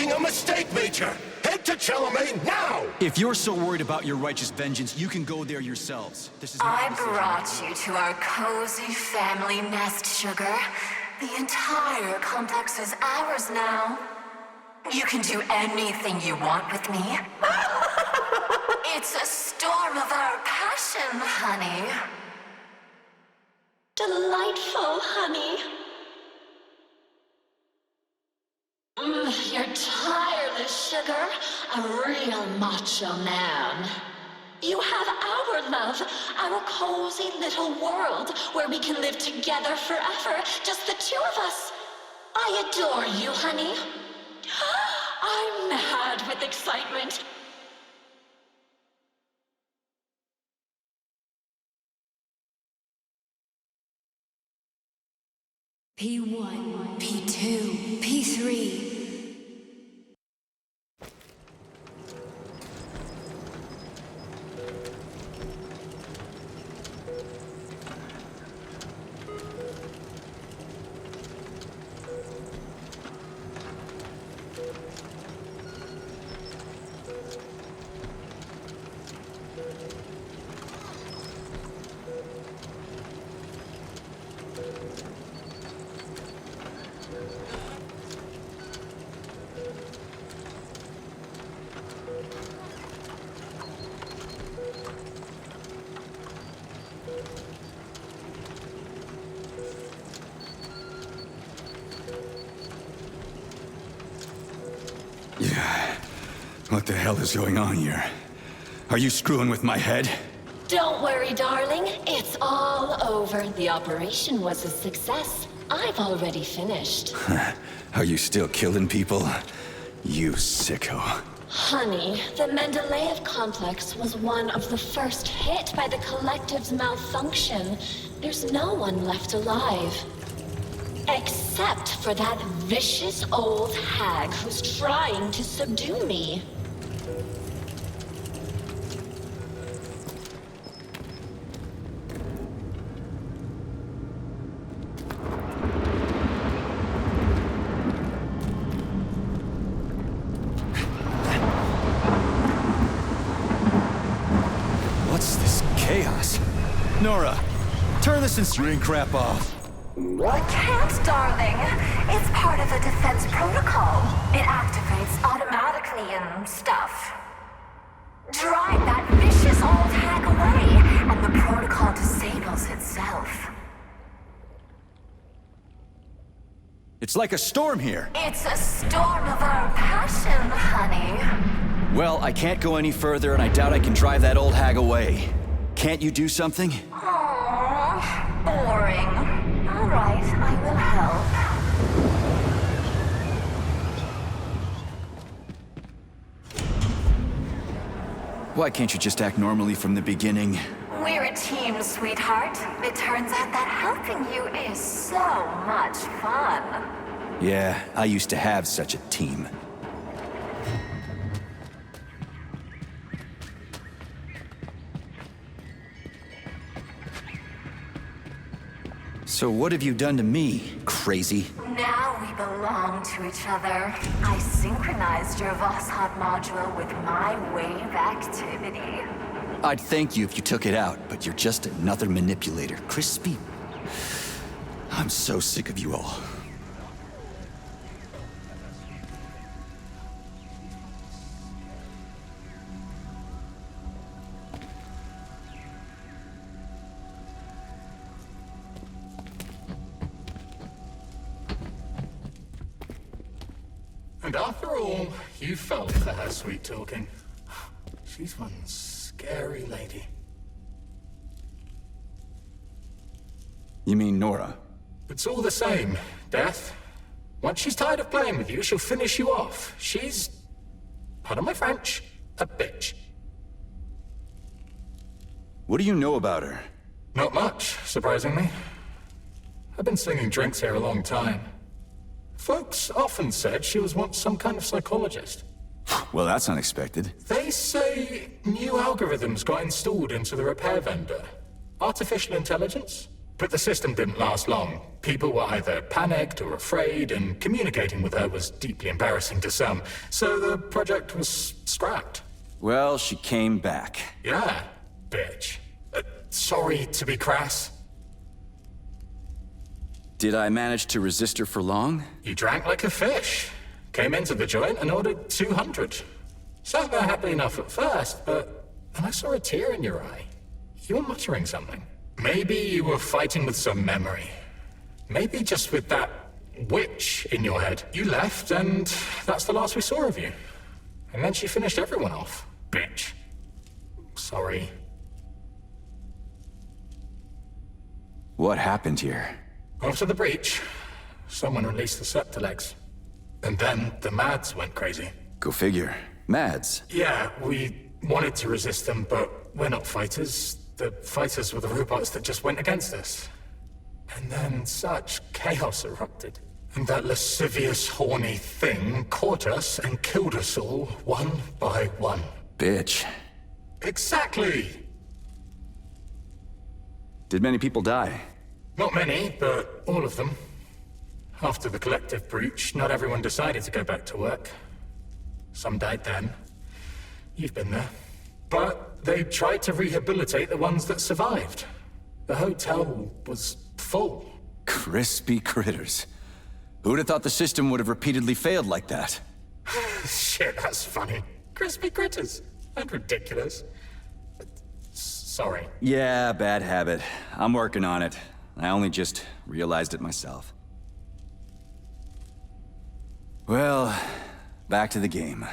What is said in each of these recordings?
making a mistake, Major! Head to Chalamet now! If you're so worried about your righteous vengeance, you can go there yourselves. This is my decision. brought you to our cozy family nest, Sugar. The entire complex is ours now. You can do anything you want with me. It's a storm of our passion, honey. Delightful, honey. You're tireless, Sugar. A real macho man. You have our love, our cozy little world where we can live together forever, just the two of us. I adore you, honey. I'm mad with excitement. P1, P2, P3. What the hell is going on here? Are you screwing with my head? Don't worry, darling. It's all over. The operation was a success. I've already finished. Are you still killing people? You sicko. Honey, the Mendeleev complex was one of the first hit by the collective's malfunction. There's no one left alive. Except for that vicious old hag who's trying to subdue me. What's this chaos? Nora, turn this insane crap off. I can't, darling. It's part of the defense protocol. It activates automatically and stuff. Drive that vicious old hag away, and the protocol disables itself. It's like a storm here. It's a storm of our passion, honey. Well, I can't go any further, and I doubt I can drive that old hag away. Can't you do something? Aww, boring. All right, I will help. Why can't you just act normally from the beginning? We're a team, sweetheart. It turns out that helping you is so much fun. Yeah, I used to have such a team. So what have you done to me, crazy? Now we belong to each other. I synchronized your Vosshot module with my wave activity. I'd thank you if you took it out, but you're just another manipulator. Crispy. I'm so sick of you all. And after all, you fell for her sweet talking. She's one scary lady. You mean Nora? It's all the same, Death. Once she's tired of playing with you, she'll finish you off. She's, pardon my French, a bitch. What do you know about her? Not much, surprisingly. I've been slinging drinks here a long time. Folks often said she was once some kind of psychologist. Well, that's unexpected. They say new algorithms got installed into the repair vendor. Artificial intelligence? But the system didn't last long. People were either panicked or afraid, and communicating with her was deeply embarrassing to some, so the project was scrapped. Well, she came back. Yeah, bitch. Sorry to be crass. Did I manage to resist her for long? You drank like a fish. Came into the joint and ordered 200. Sat there happy enough at first, but then I saw a tear in your eye. You were muttering something. Maybe you were fighting with some memory. Maybe just with that witch in your head. You left, and that's the last we saw of you. And then she finished everyone off. Bitch. Sorry. What happened here? After the breach, someone released the Septilegs. And then the Mads went crazy. Go figure. Mads. Yeah, we wanted to resist them, but we're not fighters. The fighters were the robots that just went against us. And then such chaos erupted. And that lascivious, horny thing caught us and killed us all, one by one. Bitch. Exactly! Did many people die? Not many, but all of them. After the collective breach, not everyone decided to go back to work. Some died then. You've been there. But they tried to rehabilitate the ones that survived. The hotel was full. Crispy critters. Who'd have thought the system would have repeatedly failed like that? Shit, that's funny. Crispy critters. And ridiculous. Sorry. Yeah, bad habit. I'm working on it. I only just realized it myself. Well, back to the game.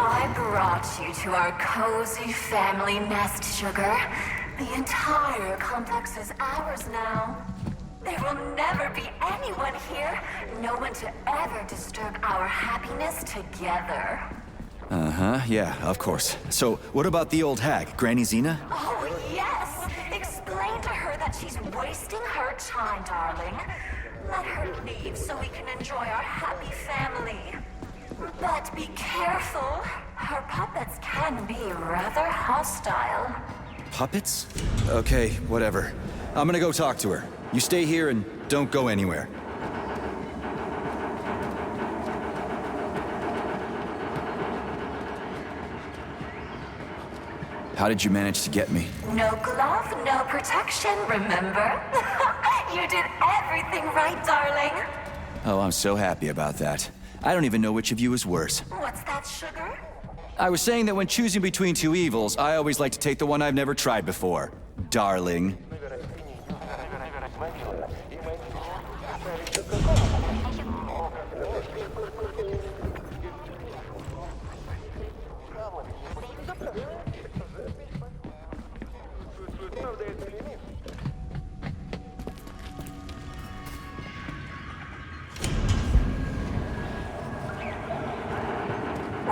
I brought you to our cozy family nest, Sugar. The entire complex is ours now. There will never be anyone here, no one to ever disturb our happiness together. Uh-huh, yeah, of course. So, what about the old hag, Granny Xena? Oh, yes! Explain to her that that she's wasting her time, darling. Let her leave so we can enjoy our happy family. But be careful. Her puppets can be rather hostile. Puppets? Okay, whatever. I'm gonna go talk to her. You stay here and don't go anywhere. How did you manage to get me? No glove, no protection, remember? You did everything right, darling. Oh, I'm so happy about that. I don't even know which of you is worse. What's that, sugar? I was saying that when choosing between two evils, I always like to take the one I've never tried before. Darling.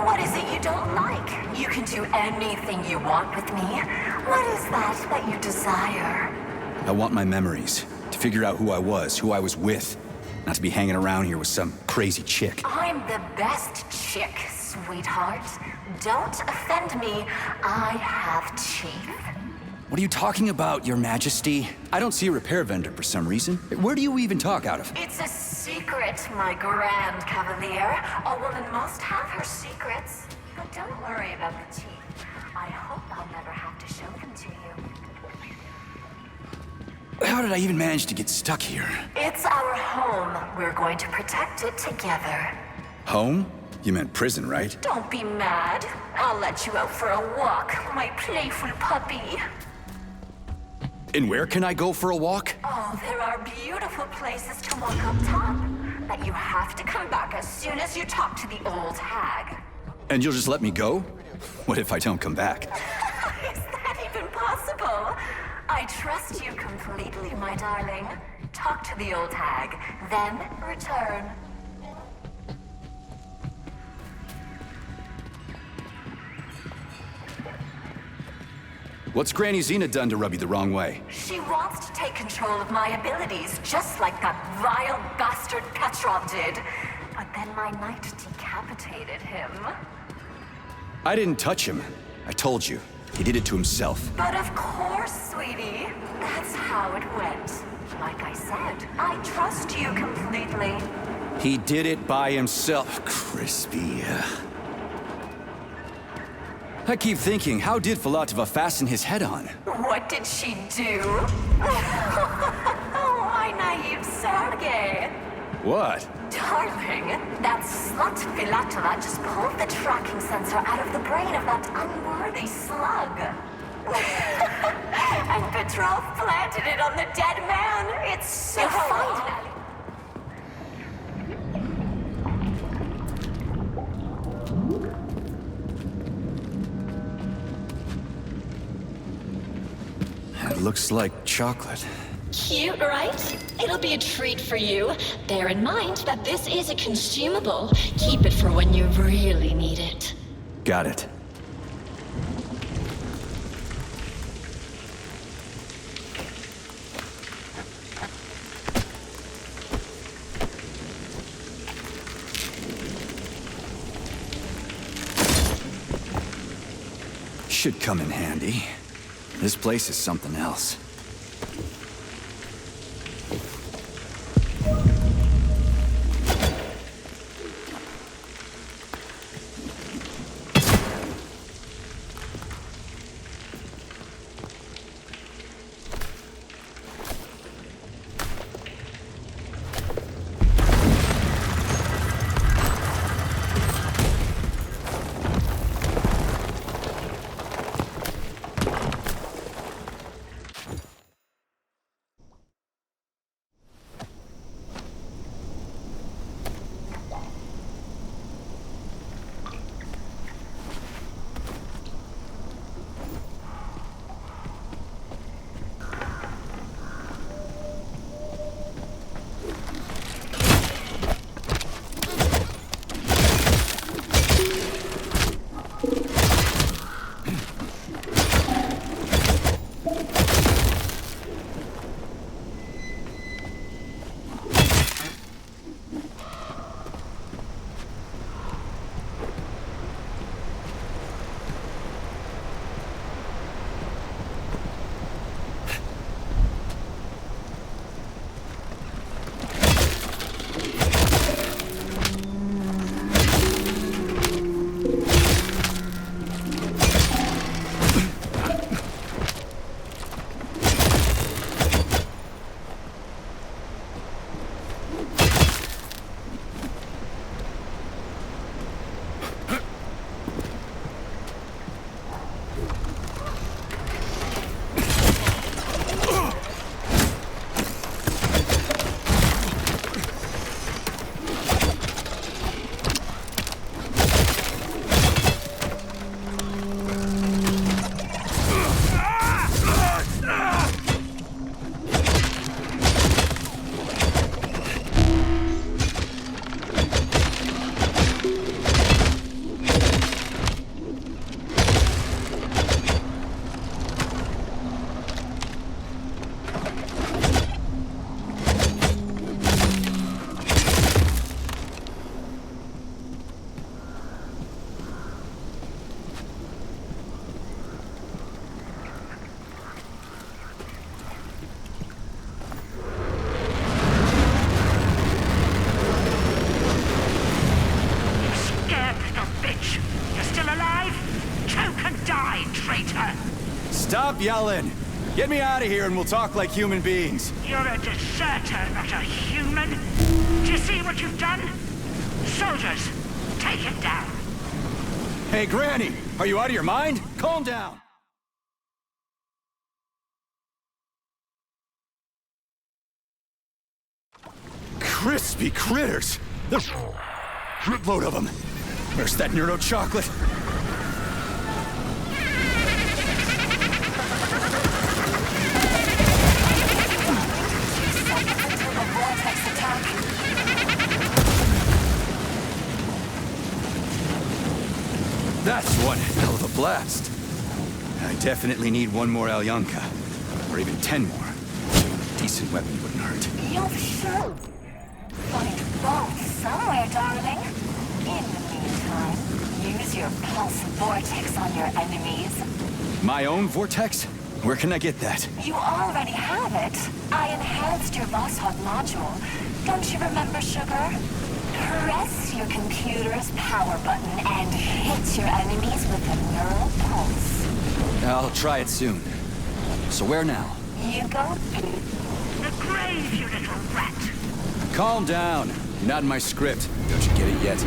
What is it you don't like? You can do anything you want with me. What is that you desire? I want my memories. To figure out who I was with. Not to be hanging around here with some crazy chick. I'm the best chick, sweetheart. Don't offend me. I have teeth. What are you talking about, Your Majesty? I don't see a repair vendor for some reason. Where do you even talk out of? It's a secret, my grand cavalier. A woman must have her secrets. But don't worry about the teeth. I hope I'll never have to show them to you. How did I even manage to get stuck here? It's our home. We're going to protect it together. Home? You meant prison, right? Don't be mad. I'll let you out for a walk, my playful puppy. And where can I go for a walk? Oh, there are beautiful places to walk up top. But you have to come back as soon as you talk to the old hag. And you'll just let me go? What if I don't come back? Is that even possible? I trust you completely, my darling. Talk to the old hag, then return. What's Granny Xena done to rub you the wrong way? She wants to take control of my abilities, just like that vile bastard Petrov did. But then my knight decapitated him. I didn't touch him. I told you. He did it to himself. But of course, sweetie. That's how it went. Like I said, I trust you completely. He did it by himself. Crispy. I keep thinking, how did Filatova fasten his head on? What did she do? My naive Sergei. What? Darling, that slut Filatova just pulled the tracking sensor out of the brain of that unworthy slug. And Petrov planted it on the dead man. It's so... You'll find it. It looks like chocolate. Cute, right? It'll be a treat for you. Bear in mind that this is a consumable. Keep it for when you really need it. Got it. Should come in handy. This place is something else. Stop yelling! Get me out of here and we'll talk like human beings. You're a deserter, not a human. Do you see what you've done? Soldiers, take him down. Hey, Granny! Are you out of your mind? Calm down! Crispy critters! There's a shitload of them. Where's that Neuro chocolate? That's one hell of a blast. I definitely need one more Alyonka. Or even 10 more. A decent weapon wouldn't hurt. You'll soon find both somewhere, darling. In the meantime, use your pulse vortex on your enemies. My own vortex? Where can I get that? You already have it. I enhanced your Voskhod module. Don't you remember, Sugar? Press your computer's power button and hit your enemies with a neural pulse. I'll try it soon. So where now? You go The grave, you little rat. Calm down. You're not in my script. Don't you get it yet?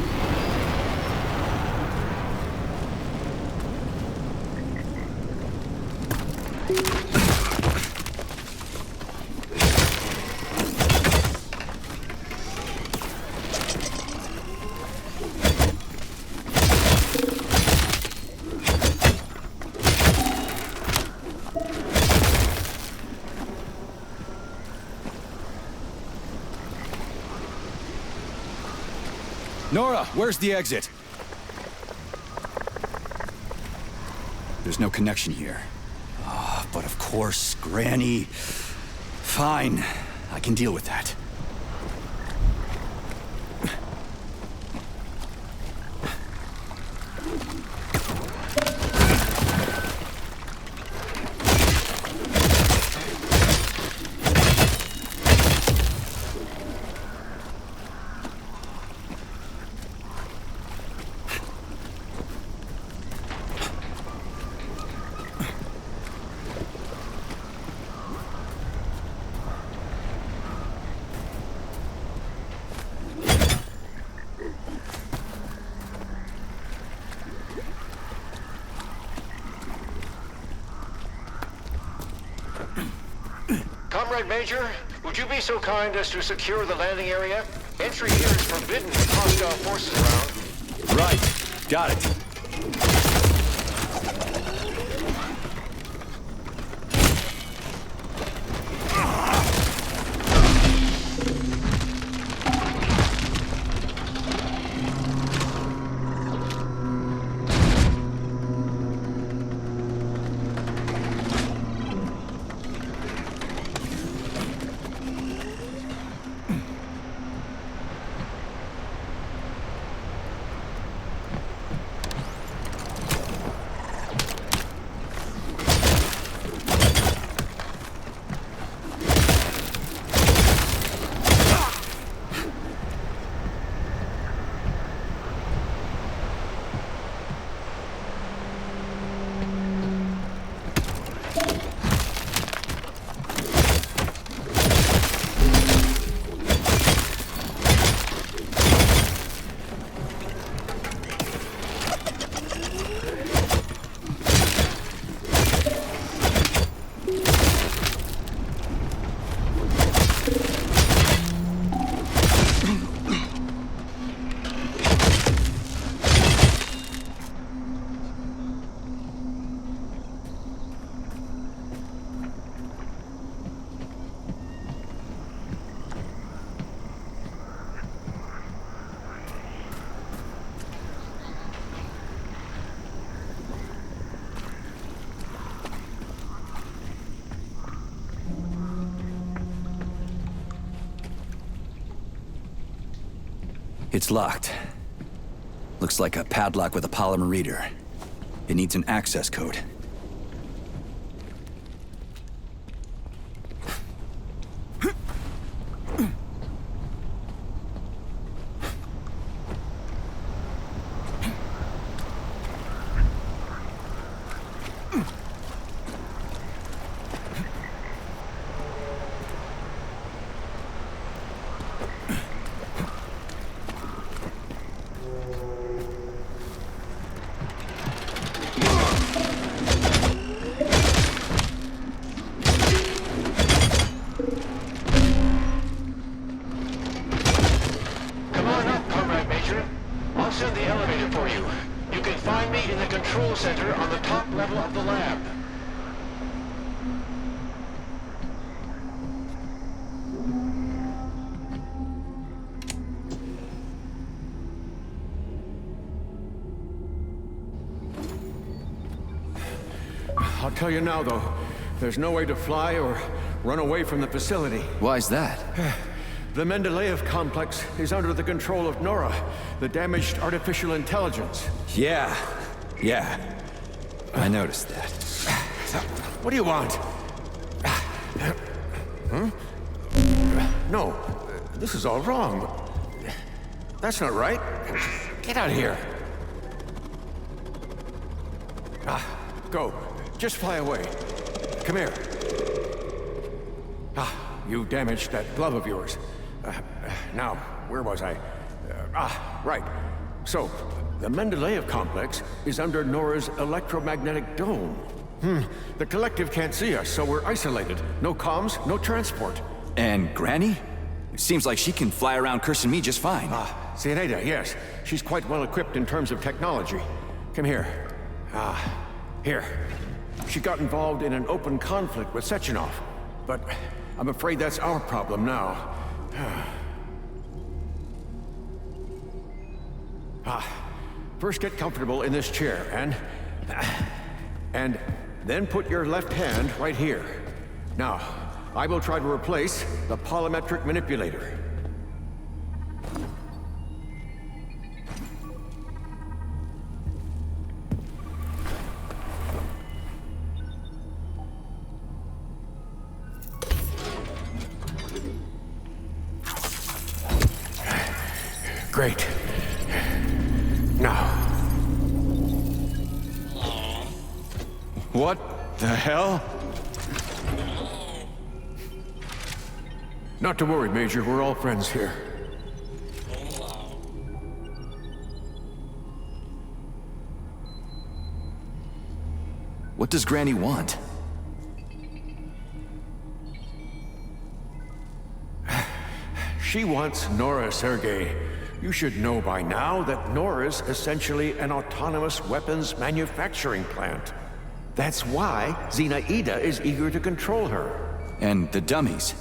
Nora, where's the exit? There's no connection here. Ah, but of course, Granny. Fine, I can deal with that. Comrade Major, would you be so kind as to secure the landing area? Entry here is forbidden with hostile forces around. Right, got it. It's locked. Looks like a padlock with a polymer reader. It needs an access code. control center on the top level of the lab. I'll tell you now, though, there's no way to fly or run away from the facility. Why's that? The Mendeleev complex is under the control of Nora, the damaged artificial intelligence. Yeah. I noticed that. What do you want? Huh? No, this is all wrong. That's not right. Get out of here. Go. Just fly away. Come here. You damaged that glove of yours. Now, where was I? Right. So, the Mendeleev complex is under Nora's electromagnetic dome. The collective can't see us, so we're isolated. No comms, no transport. And Granny? It seems like she can fly around cursing me just fine. Zinaida, yes. She's quite well equipped in terms of technology. Come here. Here. She got involved in an open conflict with Sechenov, but I'm afraid that's our problem now. First get comfortable in this chair, and then put your left hand right here. Now, I will try to replace the polymetric manipulator. Great. Now. What the hell? Not to worry, Major. We're all friends here. What does Granny want? She wants Nora, Sergei. You should know by now that Nora's essentially an autonomous weapons manufacturing plant. That's why Zinaida is eager to control her. And the dummies.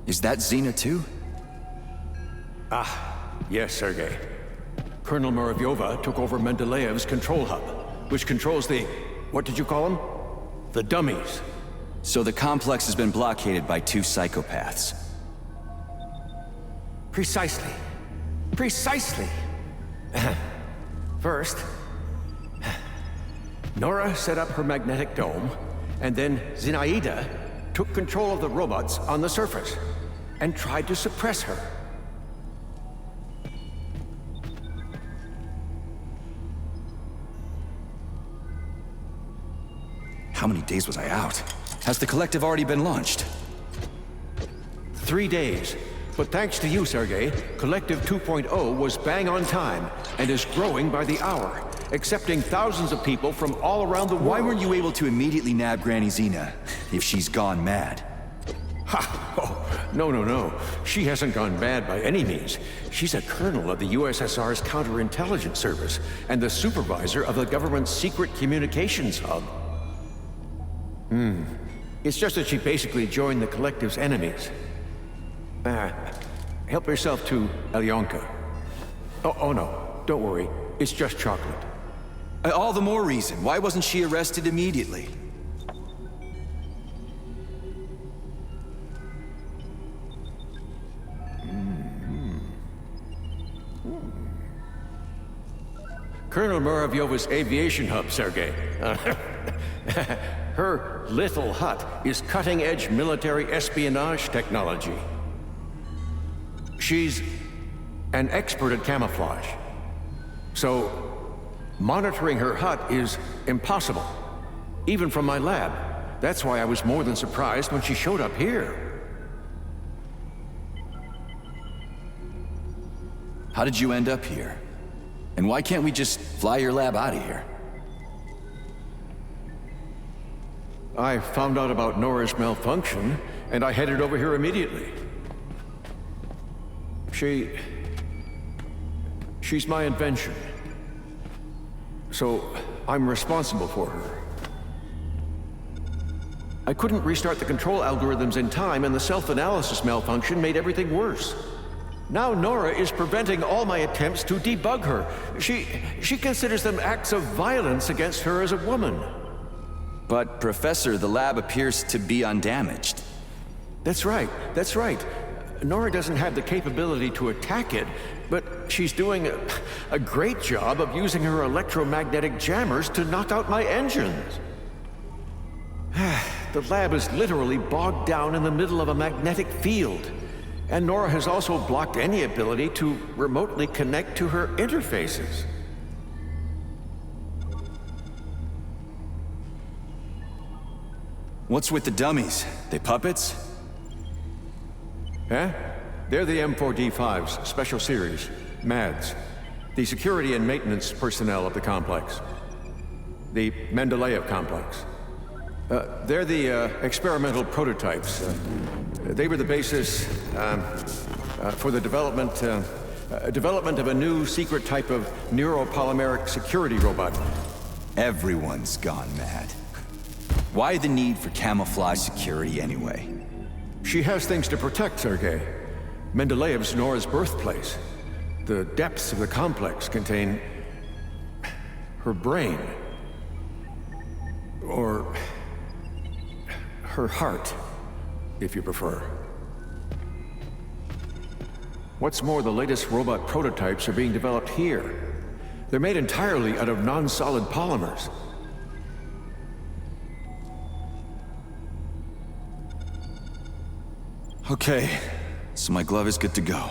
Is that Xena too? Yes, Sergei. Colonel Muravyova took over Mendeleev's control hub, which controls the... what did you call them? The dummies. So the complex has been blockaded by two psychopaths. Precisely. Precisely. First, Nora set up her magnetic dome, and then Zinaida took control of the robots on the surface and tried to suppress her. How many days was I out? Has the collective already been launched? 3 days. But thanks to you, Sergei, Collective 2.0 was bang on time and is growing by the hour, accepting thousands of people from all around the world. Why weren't you able to immediately nab Granny Xena, if she's gone mad? Oh, no. She hasn't gone mad by any means. She's a colonel of the USSR's counterintelligence service and the supervisor of the government's secret communications hub. It's just that she basically joined the Collective's enemies. Help yourself to Alyonka. Oh no, don't worry. It's just chocolate. All the more reason. Why wasn't she arrested immediately? Colonel Muravyova's aviation hub, Sergei. Her little hut is cutting-edge military espionage technology. She's an expert at camouflage. So, monitoring her hut is impossible, even from my lab. That's why I was more than surprised when she showed up here. How did you end up here? And why can't we just fly your lab out of here? I found out about Nora's malfunction, and I headed over here immediately. She's my invention. So, I'm responsible for her. I couldn't restart the control algorithms in time, and the self-analysis malfunction made everything worse. Now Nora is preventing all my attempts to debug her. She considers them acts of violence against her as a woman. But, Professor, the lab appears to be undamaged. That's right, that's right. Nora doesn't have the capability to attack it, but she's doing a great job of using her electromagnetic jammers to knock out my engines. The lab is literally bogged down in the middle of a magnetic field. And Nora has also blocked any ability to remotely connect to her interfaces. What's with the dummies? They puppets? Huh? They're the M4D5s, Special Series, MADs. The security and maintenance personnel of the complex. The Mendeleev complex. They're the experimental prototypes. They were the basis for the development of a new secret type of neuropolymeric security robot. Everyone's gone mad. Why the need for camouflage security anyway? She has things to protect, Sergei. Mendeleev's Nora's birthplace. The depths of the complex contain her brain. Or her heart, if you prefer. What's more, the latest robot prototypes are being developed here. They're made entirely out of non-solid polymers. Okay, so my glove is good to go.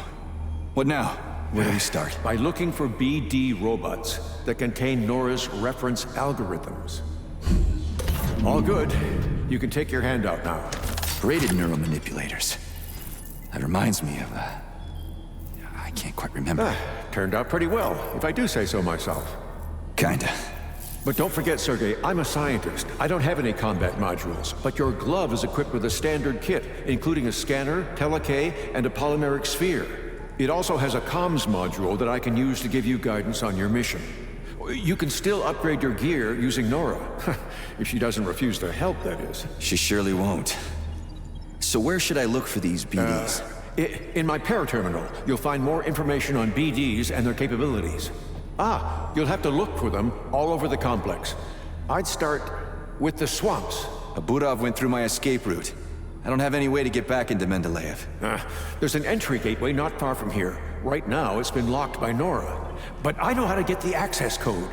What now? Where do we start? By looking for BD robots that contain Nora's reference algorithms. All good. You can take your hand out now. Braided neuromanipulators. That reminds me of, I can't quite remember. Turned out pretty well, if I do say so myself. Kinda. But don't forget, Sergei, I'm a scientist. I don't have any combat modules, but your glove is equipped with a standard kit, including a scanner, telekay, and a polymeric sphere. It also has a comms module that I can use to give you guidance on your mission. You can still upgrade your gear using Nora. If she doesn't refuse to help, that is. She surely won't. So where should I look for these BDs? In my paraterminal, you'll find more information on BDs and their capabilities. You'll have to look for them all over the complex. I'd start with the swamps. Abudov went through my escape route. I don't have any way to get back into Mendeleev. There's an entry gateway not far from here. Right now, it's been locked by Nora. But I know how to get the access code.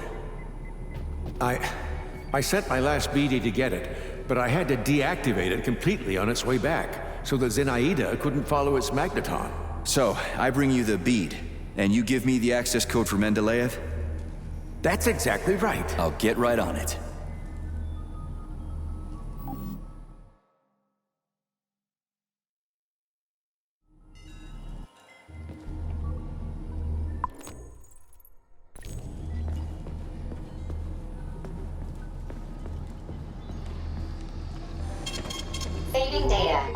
I sent my last BD to get it, but I had to deactivate it completely on its way back, so that Zenaida couldn't follow its magneton. So, I bring you the bead, and you give me the access code for Mendeleev? That's exactly right. I'll get right on it. Saving data.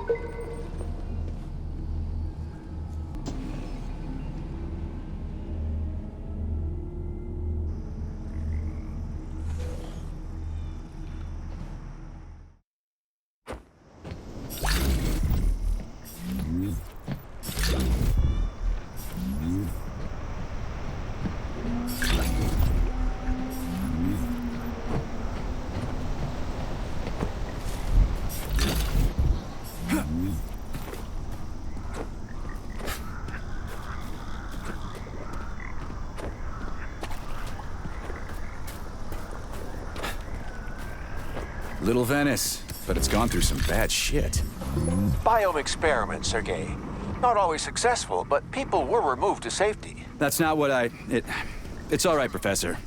Little Venice, but it's gone through some bad shit. Biome experiment, Sergei. Not always successful, but people were removed to safety. That's not what It's all right, Professor.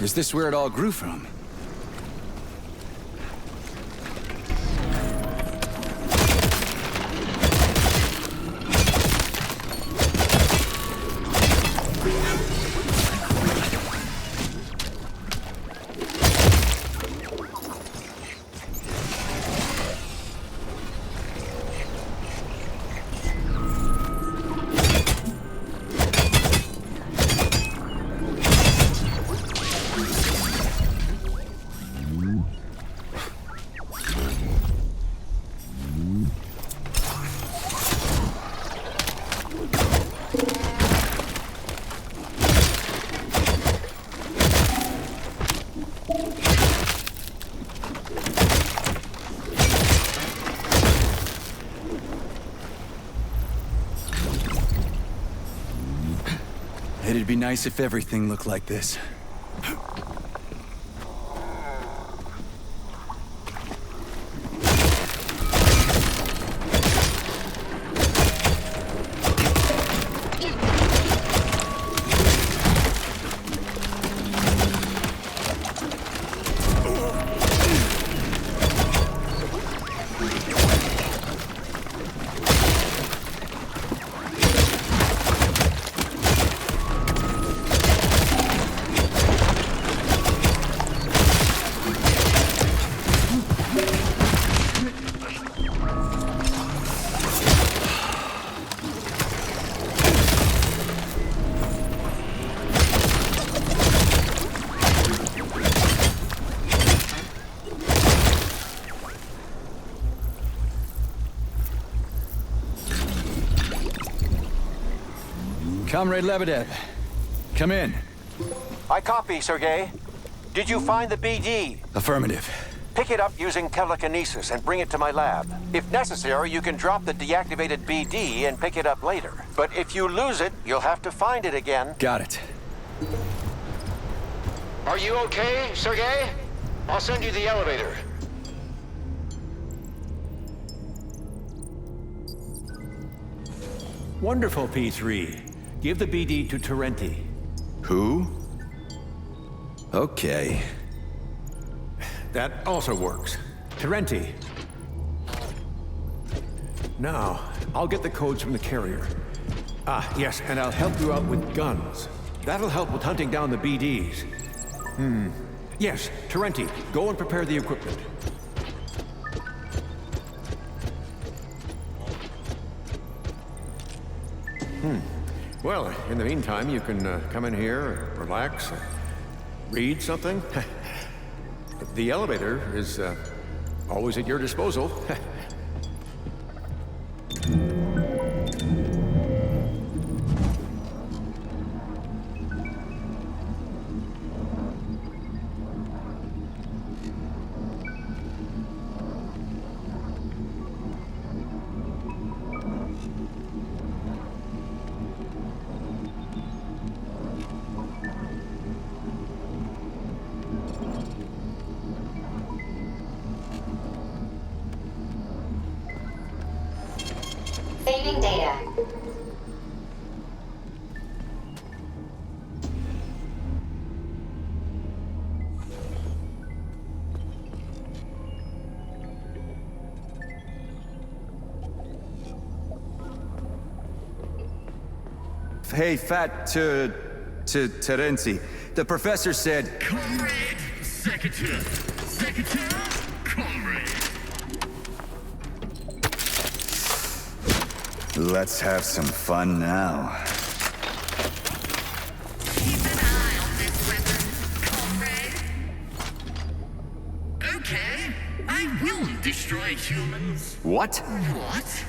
Is this where it all grew from? It'd be nice if everything looked like this. Comrade Lebedev, come in. I copy, Sergei. Did you find the BD? Affirmative. Pick it up using telekinesis and bring it to my lab. If necessary, you can drop the deactivated BD and pick it up later. But if you lose it, you'll have to find it again. Got it. Are you okay, Sergei? I'll send you the elevator. Wonderful, P3. Give the BD to Terenti. Who? Okay. That also works. Terenti. Now, I'll get the codes from the carrier. Ah, yes, and I'll help you out with guns. That'll help with hunting down the BDs. Yes, Terenti, go and prepare the equipment. Well, in the meantime, you can come in here, relax, read something. The elevator is always at your disposal. Saving data. Hey, Terenti. The professor said... Comrade, Secretary, Comrade. Let's have some fun now. Keep an eye on this weapon, comrade. Okay, I will destroy humans. What? What?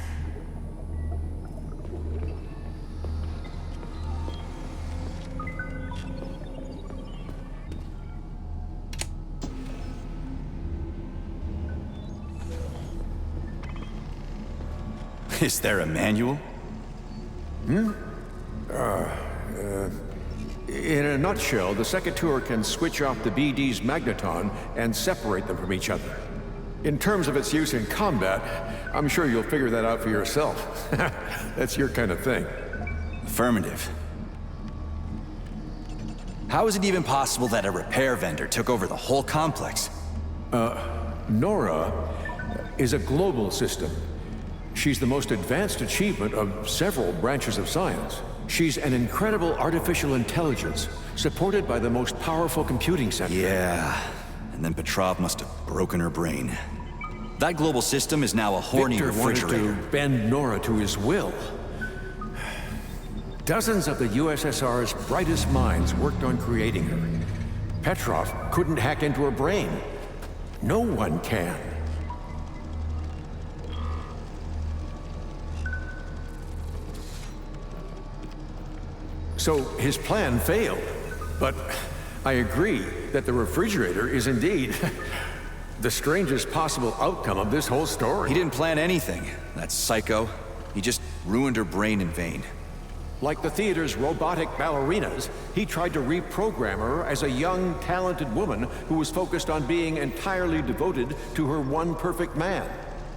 Is there a manual? In a nutshell, the Secretary can switch off the BD's magneton and separate them from each other. In terms of its use in combat, I'm sure you'll figure that out for yourself. That's your kind of thing. Affirmative. How is it even possible that a repair vendor took over the whole complex? Nora is a global system. She's the most advanced achievement of several branches of science. She's an incredible artificial intelligence, supported by the most powerful computing center. Yeah, and then Petrov must have broken her brain. That global system is now a horny Victor refrigerator. wanted to bend Nora to his will. Dozens of the USSR's brightest minds worked on creating her. Petrov couldn't hack into her brain. No one can. So his plan failed. But I agree that the refrigerator is indeed the strangest possible outcome of this whole story. He didn't plan anything. That psycho. He just ruined her brain in vain. Like the theater's robotic ballerinas, he tried to reprogram her as a young, talented woman who was focused on being entirely devoted to her one perfect man.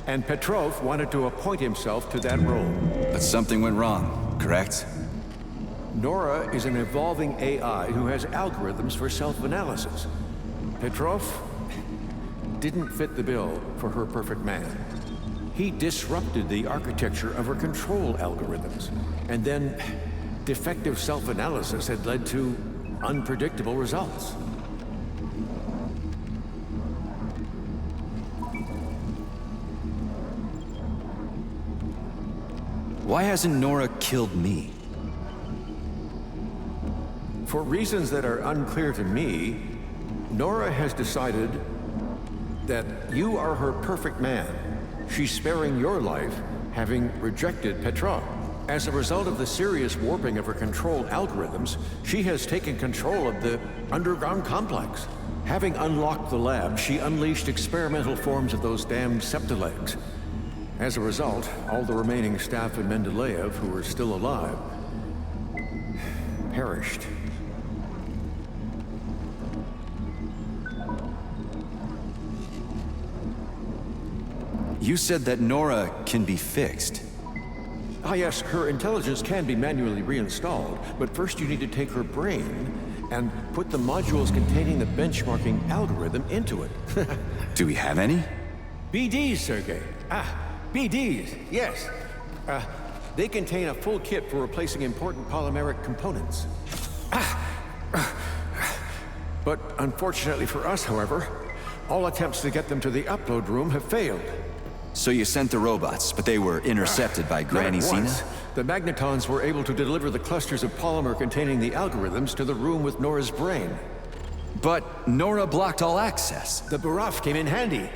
And Petrov wanted to appoint himself to that role. But something went wrong, correct? Nora is an evolving AI who has algorithms for self-analysis. Petrov didn't fit the bill for her perfect man. He disrupted the architecture of her control algorithms, and then defective self-analysis had led to unpredictable results. Why hasn't Nora killed me? For reasons that are unclear to me, Nora has decided that you are her perfect man. She's sparing your life, having rejected Petrov. As a result of the serious warping of her control algorithms, she has taken control of the underground complex. Having unlocked the lab, she unleashed experimental forms of those damned septilegs. As a result, all the remaining staff in Mendeleev who were still alive perished. You said that Nora can be fixed. Ah yes, her intelligence can be manually reinstalled, but first you need to take her brain and put the modules containing the benchmarking algorithm into it. Do we have any? BDs, Sergei. BDs, yes. They contain a full kit for replacing important polymeric components. But unfortunately for us, however, all attempts to get them to the upload room have failed. So you sent the robots, but they were intercepted by Granny Not at Zena? once. The magnetons were able to deliver the clusters of polymer containing the algorithms to the room with Nora's brain. But Nora blocked all access. The Baraf came in handy.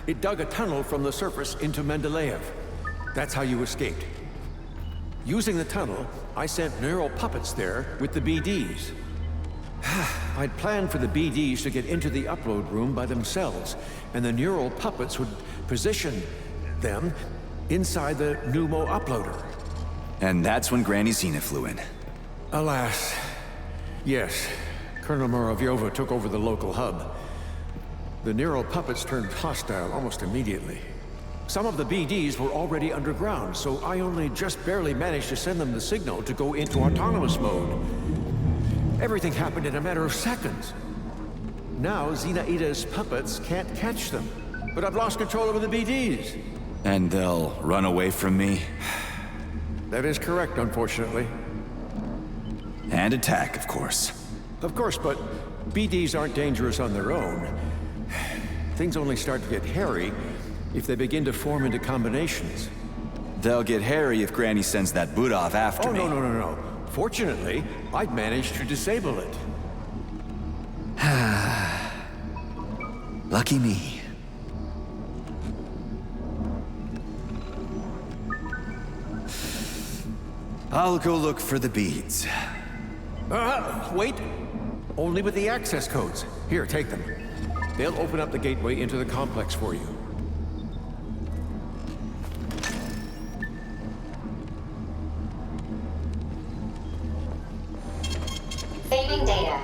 It dug a tunnel from the surface into Mendeleev. That's how you escaped. Using the tunnel, I sent neural puppets there with the BDs. I'd planned for the BDs to get into the upload room by themselves, and the neural puppets would position them inside the Pneumo uploader. And that's when Granny Zena flew in. Alas, yes. Colonel Muravyova took over the local hub. The neural puppets turned hostile almost immediately. Some of the BDs were already underground, so I only just barely managed to send them the signal to go into autonomous mode. Everything happened in a matter of seconds. Now, Zenaida's puppets can't catch them. But I've lost control over the BDs. And they'll run away from me? That is correct, unfortunately. And attack, of course. Of course, but BDs aren't dangerous on their own. Things only start to get hairy if they begin to form into combinations. They'll get hairy if Granny sends that Budov after me. No. Fortunately, I've managed to disable it. Lucky me. I'll go look for the beads. Wait. Only with the access codes. Here, take them. They'll open up the gateway into the complex for you. Saving data.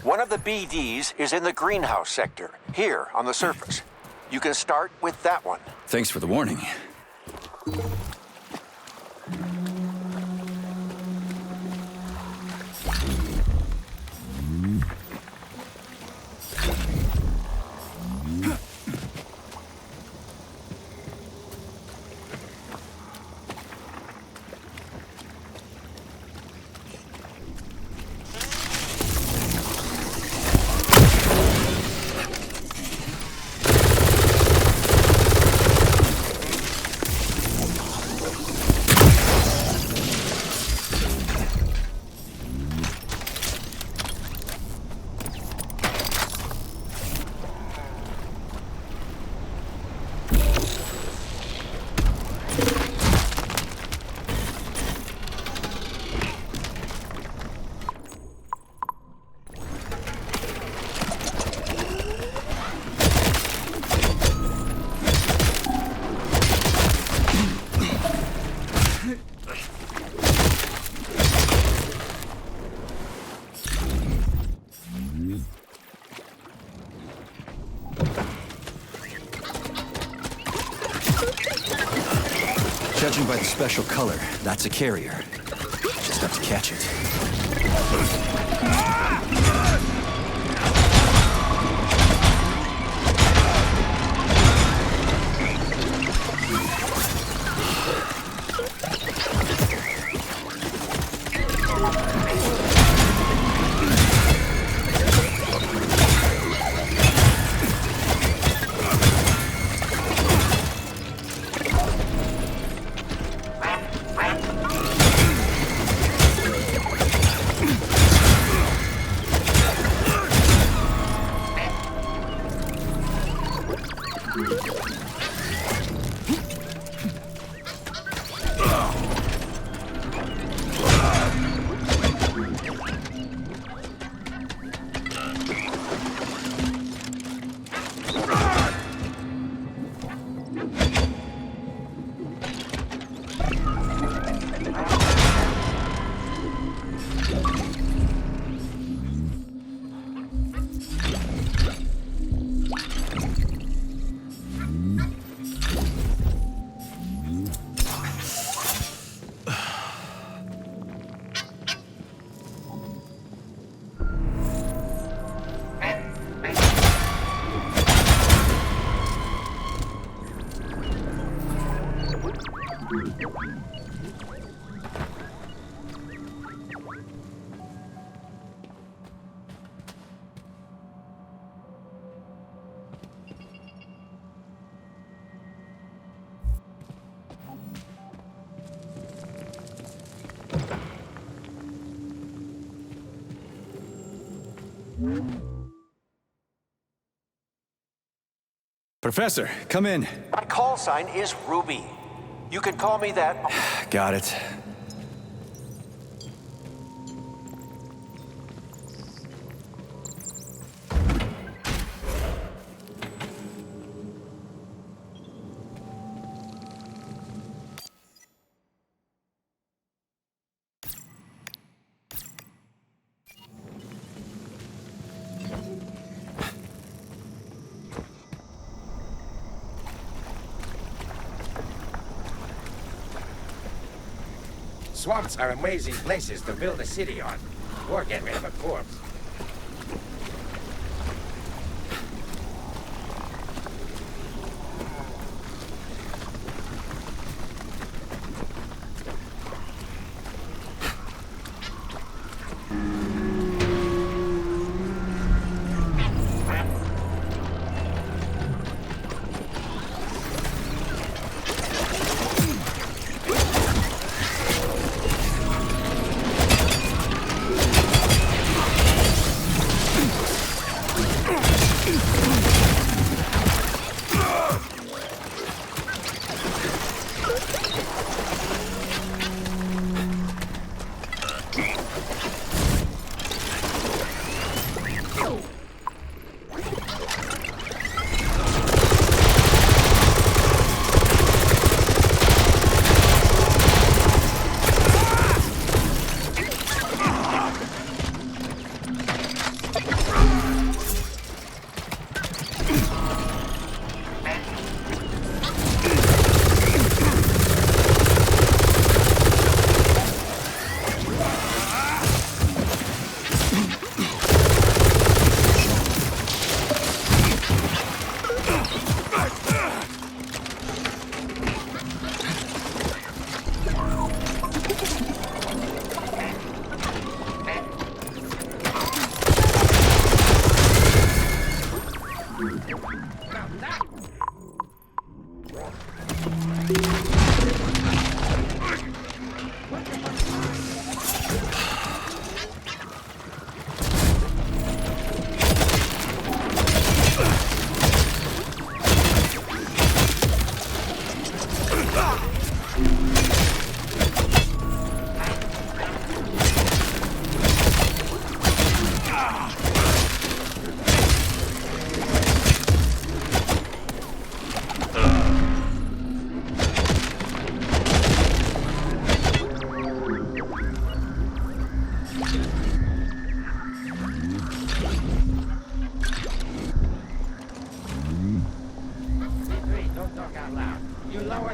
One of the BDs is in the greenhouse sector, here on the surface. You can start with that one. Thanks for the warning. Judging by the special color, that's a carrier. Just have to catch it. Professor, come in. My call sign is Ruby. You can call me that. Got it. Swamps are amazing places to build a city on, or get rid of a corpse.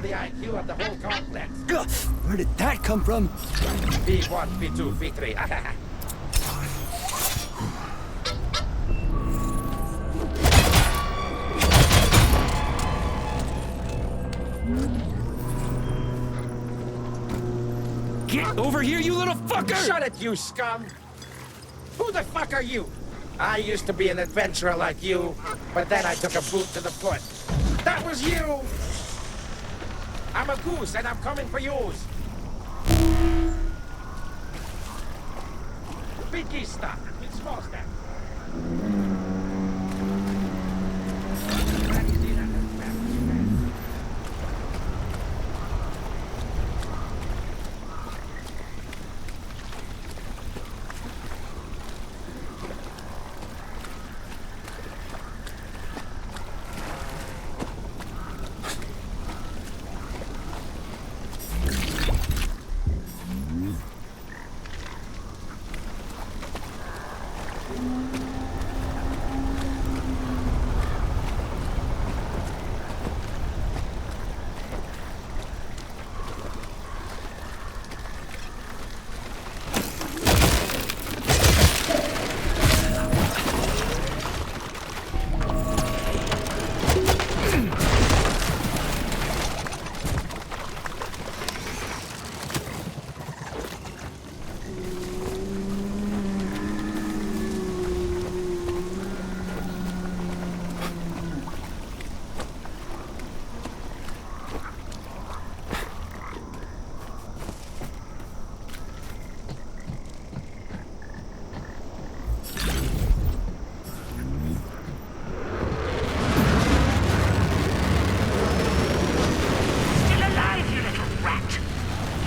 the IQ of the whole complex. Ugh, where did that come from? P1, P2, P3. Get over here, you little fucker! Shut it, you scum! Who the fuck are you? I used to be an adventurer like you, but then I took a boot to the foot. That was you! I'm a goose and I'm coming for yours. Biggie stuff with small stuff.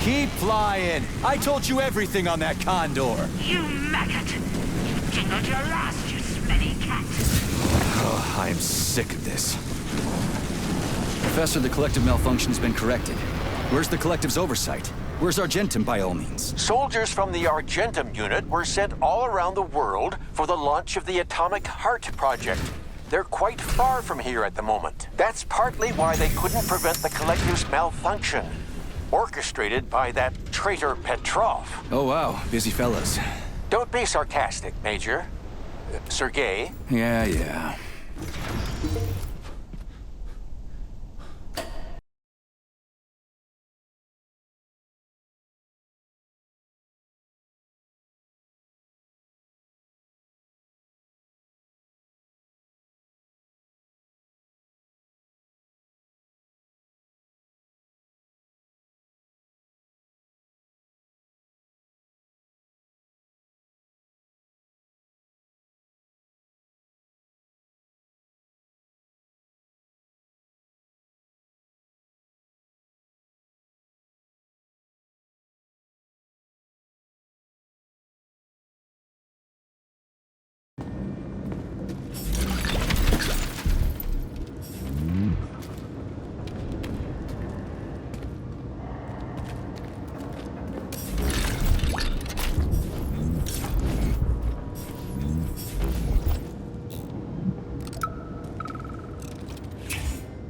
Keep flying! I told you everything on that condor! You maggot! You jingled your last, you smelly cat! Oh, I am sick of this. Professor, the collective malfunction's been corrected. Where's the collective's oversight? Where's Argentum, by all means? Soldiers from the Argentum unit were sent all around the world for the launch of the Atomic Heart Project. They're quite far from here at the moment. That's partly why they couldn't prevent the collective's malfunction. Orchestrated by that traitor Petrov. Oh, wow. Busy fellas. Don't be sarcastic, Major. Sergei. Yeah.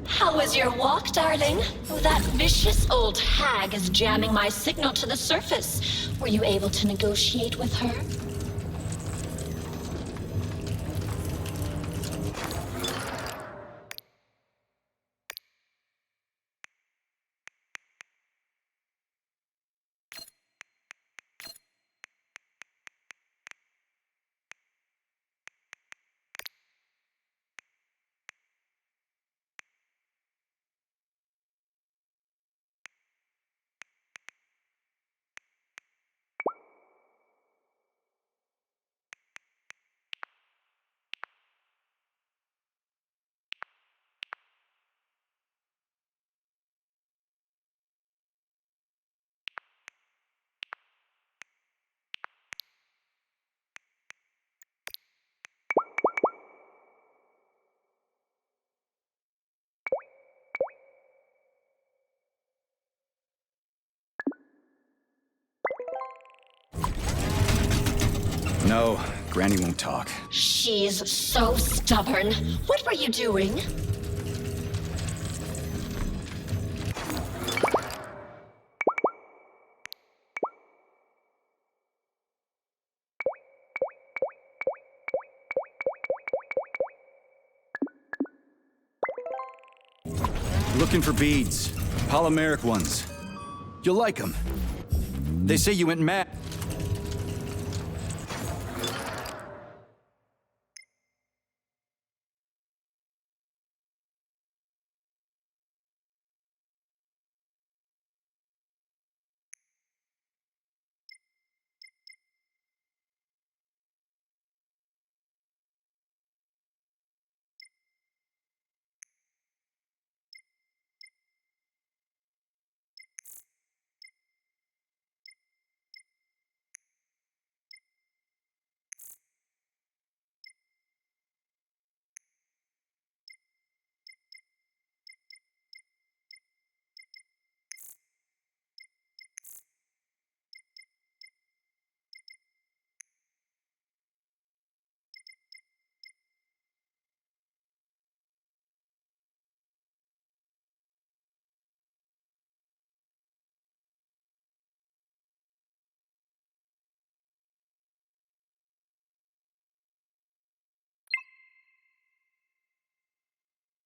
How was your walk, darling? That vicious old hag is jamming my signal to the surface. Were you able to negotiate with her? No, Granny won't talk. She's so stubborn. What were you doing? Looking for beads. Polymeric ones. You'll like them. They say you went mad.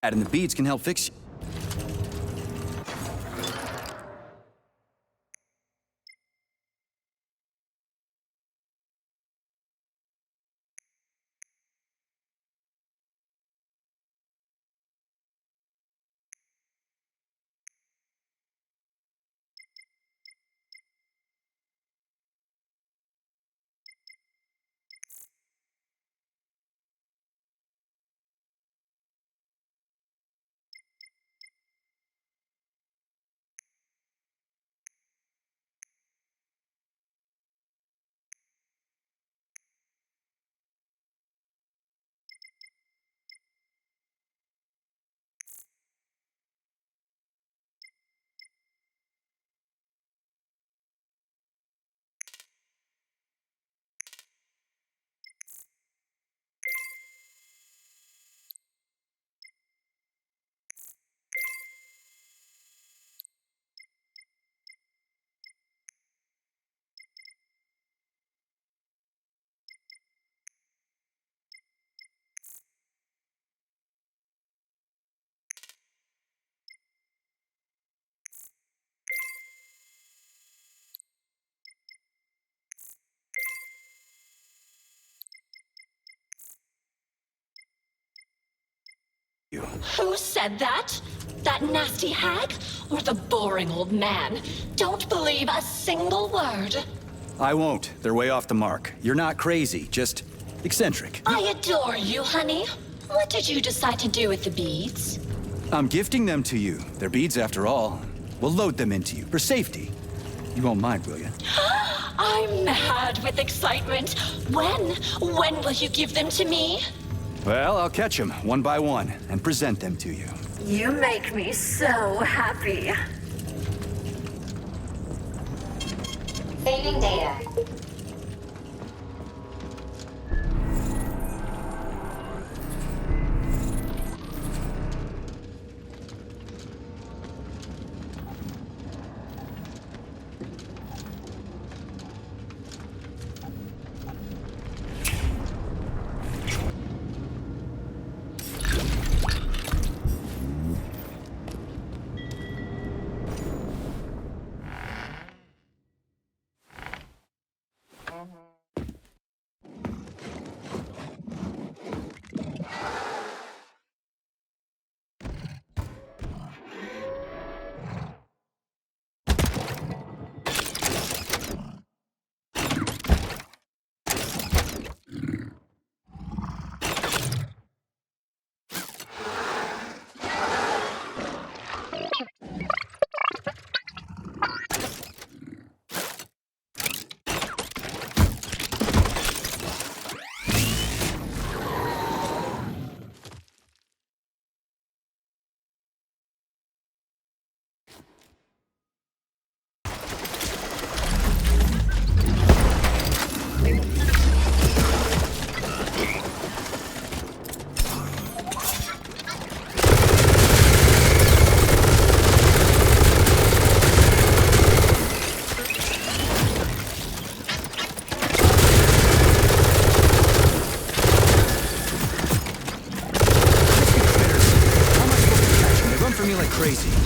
And the beads can help fix you. Who said that? That nasty hag? Or the boring old man? Don't believe a single word. I won't. They're way off the mark. You're not crazy, just eccentric. I adore you, honey. What did you decide to do with the beads? I'm gifting them to you. They're beads after all. We'll load them into you, for safety. You won't mind, will you? I'm mad with excitement. When will you give them to me? Well, I'll catch them one by one and present them to you. You make me so happy. Saving data.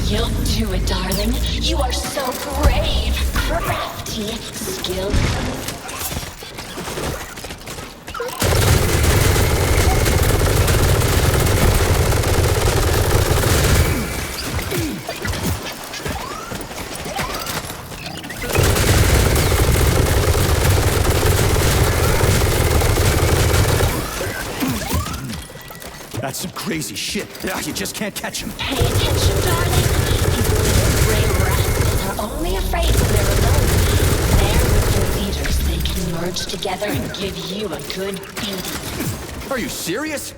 You'll do it, darling. You are so brave, crafty, skilled. That's some crazy shit. You just can't catch him. Pay attention, darling. People in gray rascals are only afraid when they're alone. They're with the leaders. They can merge together and give you a good beating. Are you serious?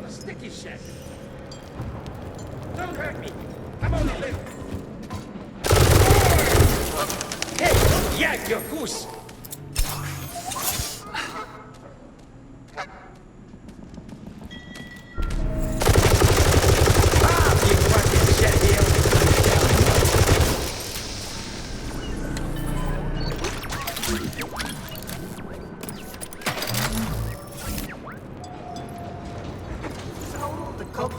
Sticky shit. Don't hurt me. I'm only little. Hey, yeah, your goose. You fucking shit heel.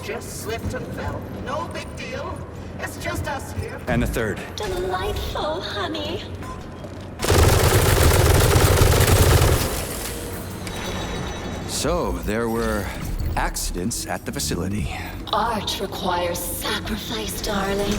Just slipped and fell. No big deal. It's just us here. And the third. Delightful, honey. So, there were accidents at the facility. Art requires sacrifice, darling.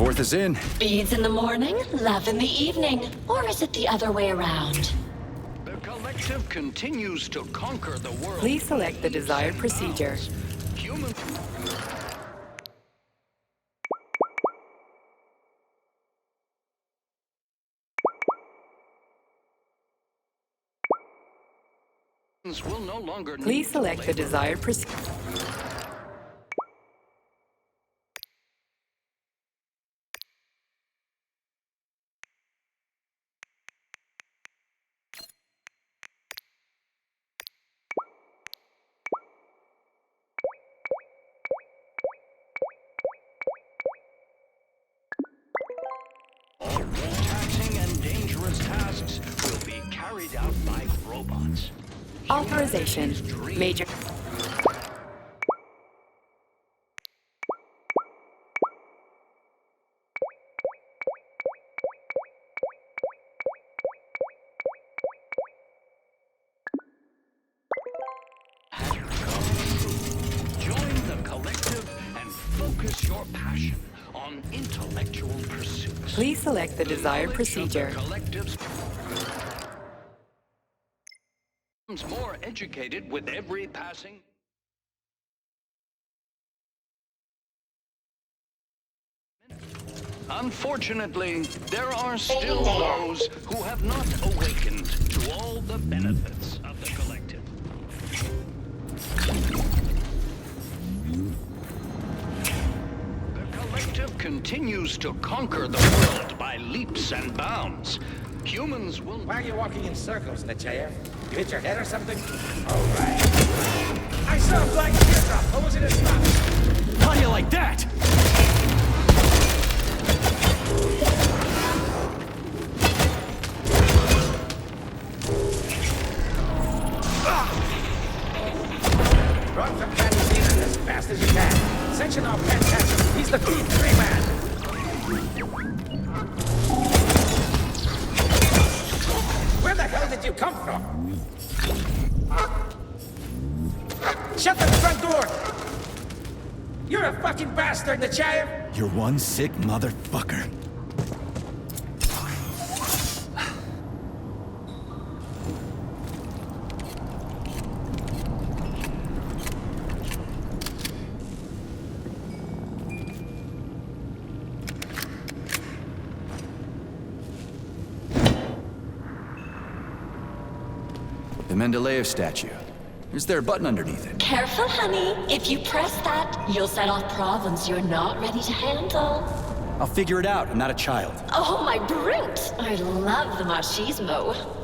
4th is in. Beads in the morning, love in the evening. Or is it the other way around? The collective continues to conquer the world. Please select the desired procedure. Human. Will no longer Please select the desired procedure. taxing and dangerous tasks will be carried out by robots. Authorization. Major. Join the collective and focus your passion on intellectual pursuits. Please select the desired procedure. Collectives more educated with every passing. Unfortunately, there are still those who have not awakened to all the benefits of the collective. The collective continues to conquer the world by leaps and bounds. Humans will... Why are you walking in circles, Nechayev? You hit your head or something? All right. I saw a black teardrop. What was it to stop? How do you like that? Run from Patty Seaman as fast as you can. Section off Fantastic. He's the P3 man. Where the hell did you come from? Shut the front door! You're a fucking bastard, Nechayev! You're one sick motherfucker. The Mendeleev statue. Is there a button underneath it? Careful, honey. If you press that, you'll set off problems you're not ready to handle. I'll figure it out. I'm not a child. Oh, my brute! I love the machismo.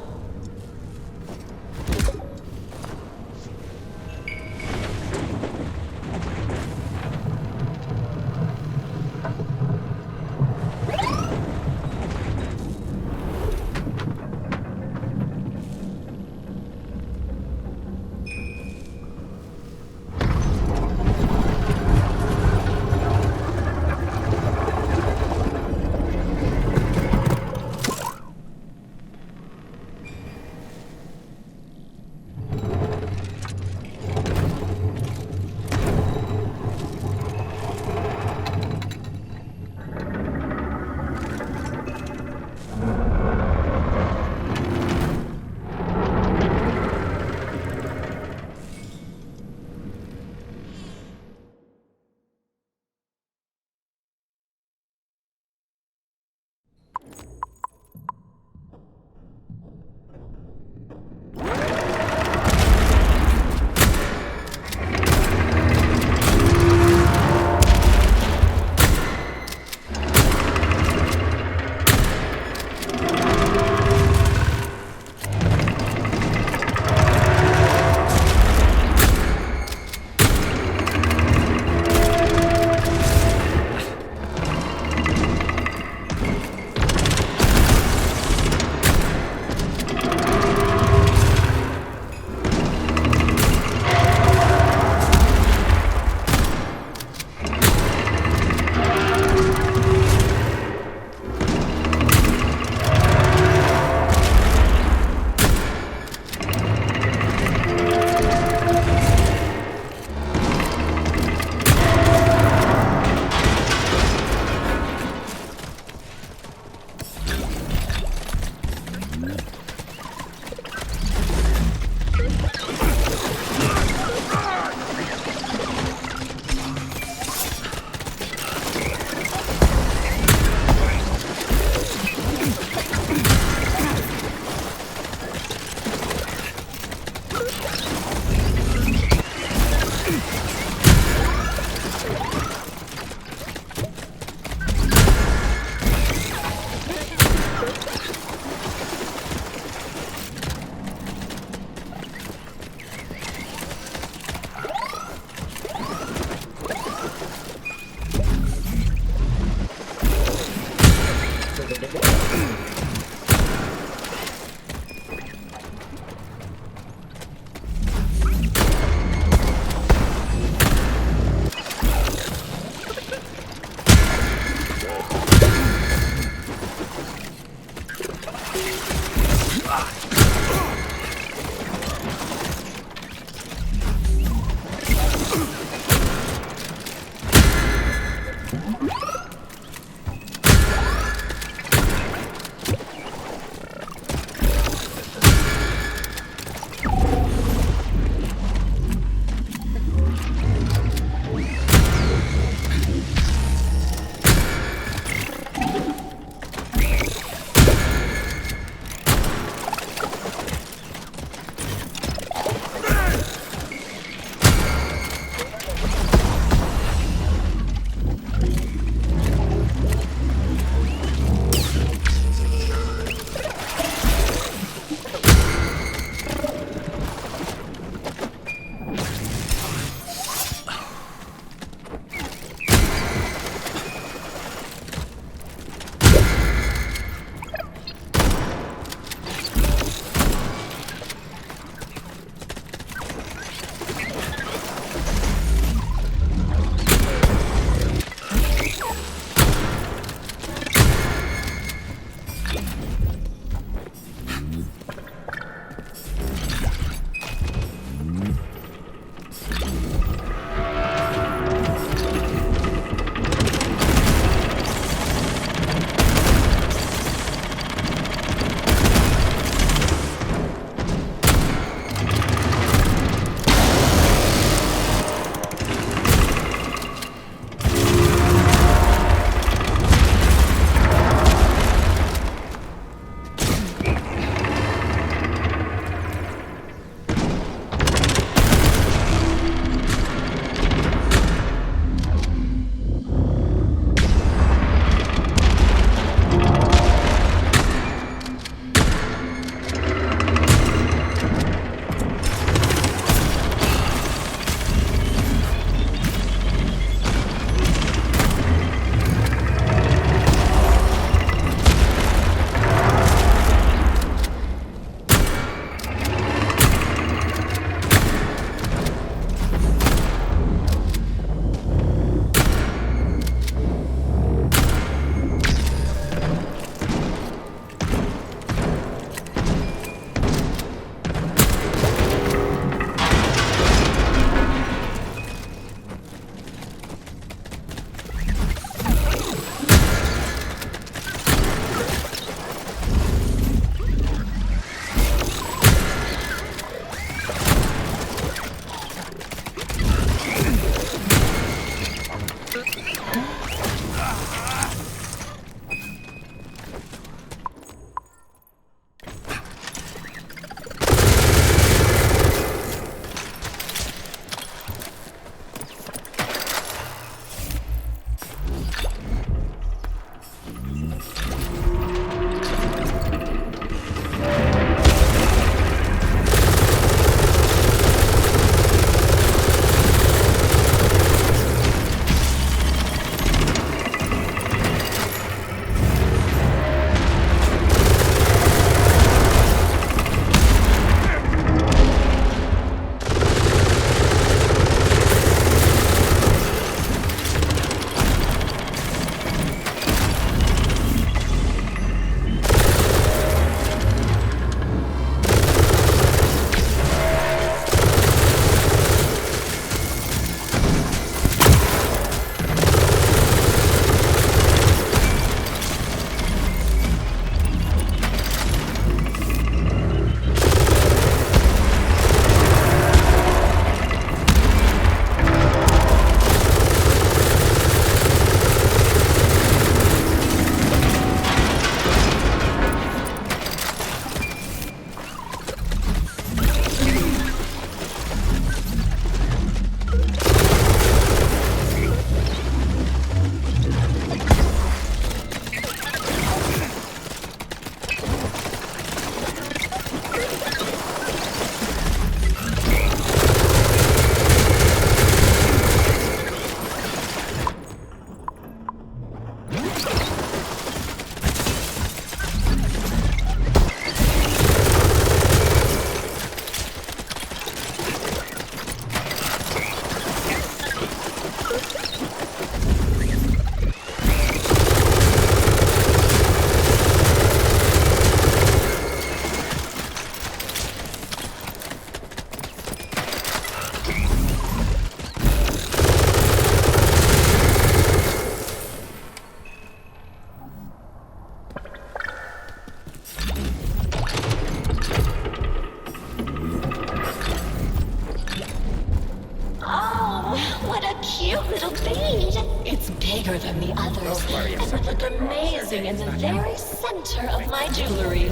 braver than the others, and would look amazing in the very center of my jewelry.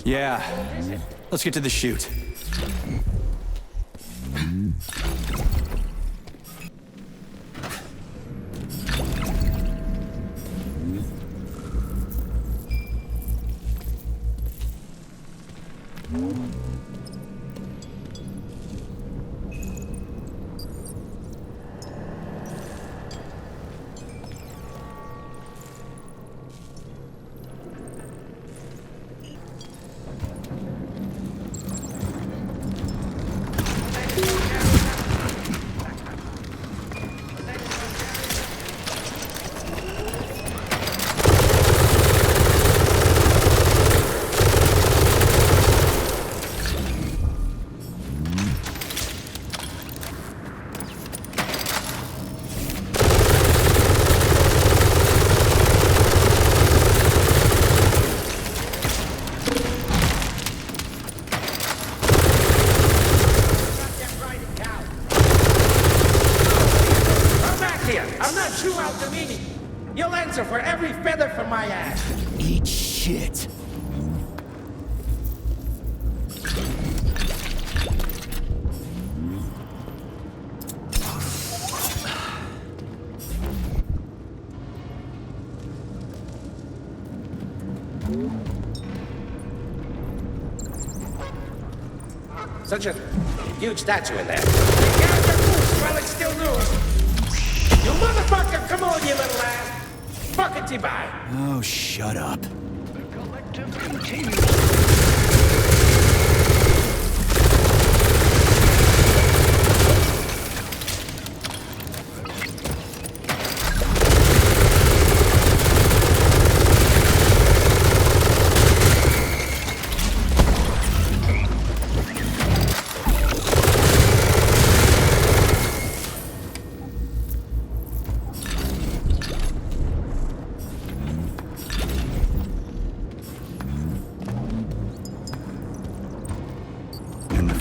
Yeah. Let's get to the shoot. You'll answer for every feather from my ass. Eat shit. Such a huge statue in there. Get the goose while it's still new. You motherfucker, come on, you little ass. Fuckity bye. Oh, shut up. The collective continues.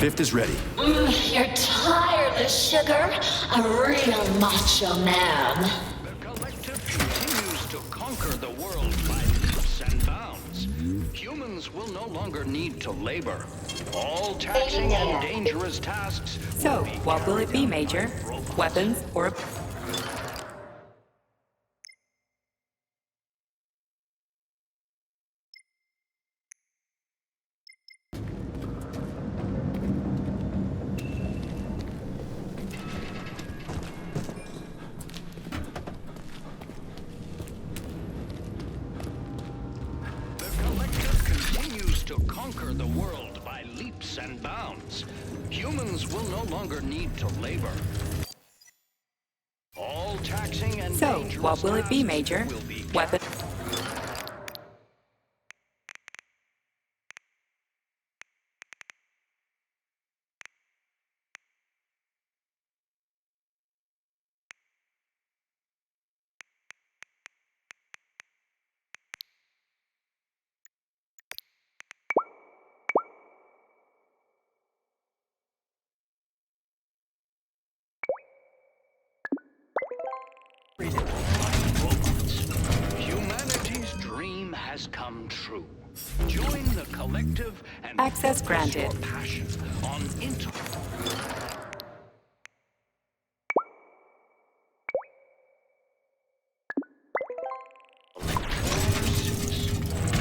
Fifth is ready. You're tireless, sugar. A real macho man. The collective continues to conquer the world by leaps and bounds. Humans will no longer need to labor. All taxing and dangerous tasks. So, what will it be, Major? Weapons or... Conquer the world by leaps and bounds. Humans will no longer need to labor. All taxing and So, what will it be, Major? Weapon... Humanity's dream has come true. Join the collective and access granted. Your passion on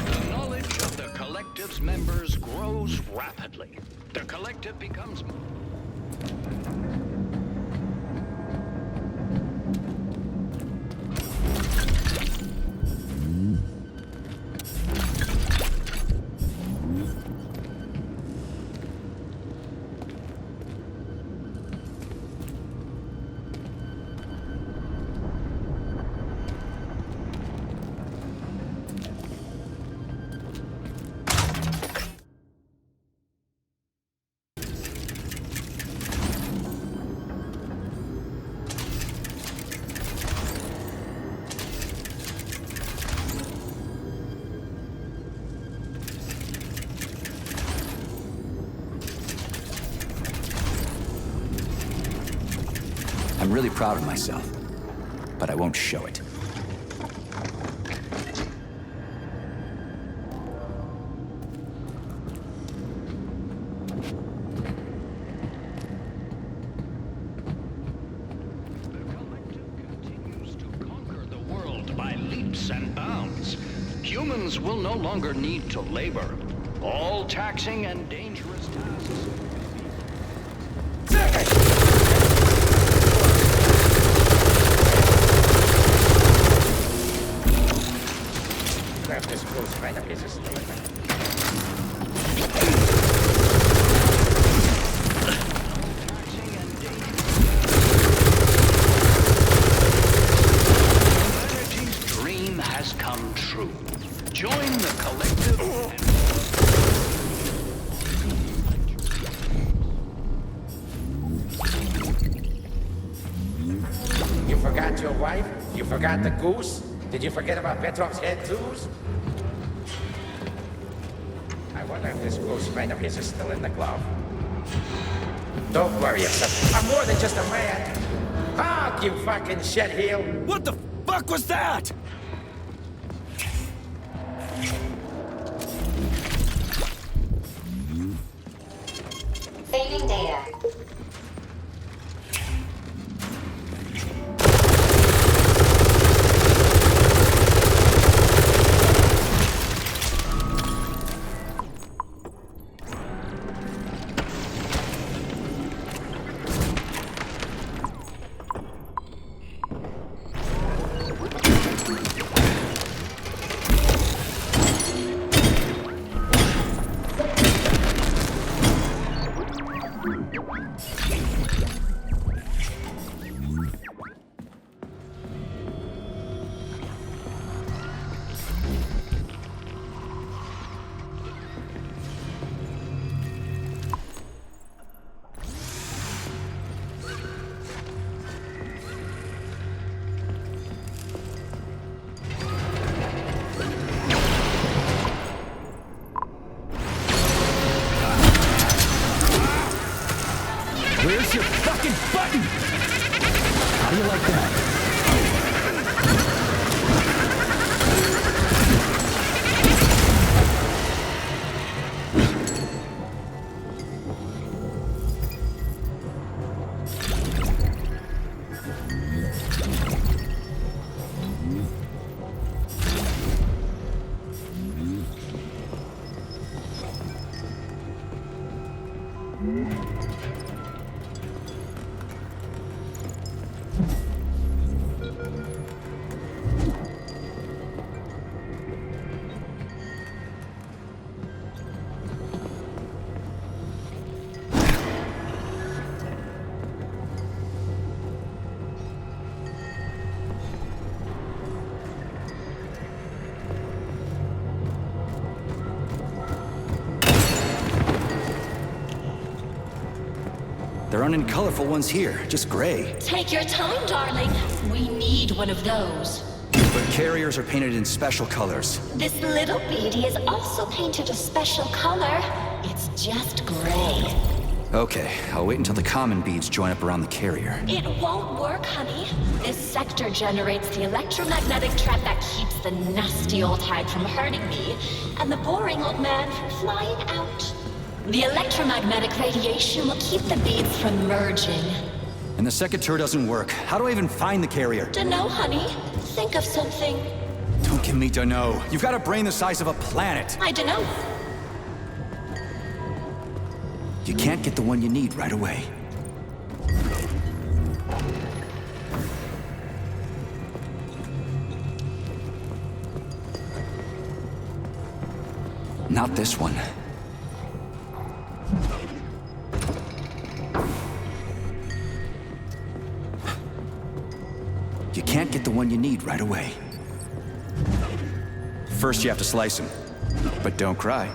The knowledge of the collective's members grows rapidly. The collective becomes I'm really proud of myself, but I won't show it. Humans will no longer need to labor. All taxing and dangerous tasks. Grab this close right up his stomach. Humanity's dream has come true. Join the collective You forgot your wife? You forgot the goose? Did you forget about Petrov's head tools? I wonder if this close friend of his is still in the glove. Don't worry yourself. I'm more than just a man. Honk, you fucking shitheel! What the fuck was that? Saving data. Where's your fucking button? How do you like that? There aren't any colorful ones here, just gray. Take your time, darling. We need one of those. But carriers are painted in special colors. This little beady is also painted a special color. It's just gray. Okay, I'll wait until the common beads join up around the carrier. It won't work, honey. This sector generates the electromagnetic trap that keeps the nasty old hide from hurting me, and the boring old man from flying out. The electromagnetic radiation will keep the beads from merging. And the second tour doesn't work. How do I even find the carrier? Dunno, honey. Think of something. Don't give me dunno. You've got a brain the size of a planet. I dunno. You can't get the one you need right away. Not this one. You can't get the one you need right away. First you have to slice him. But don't cry.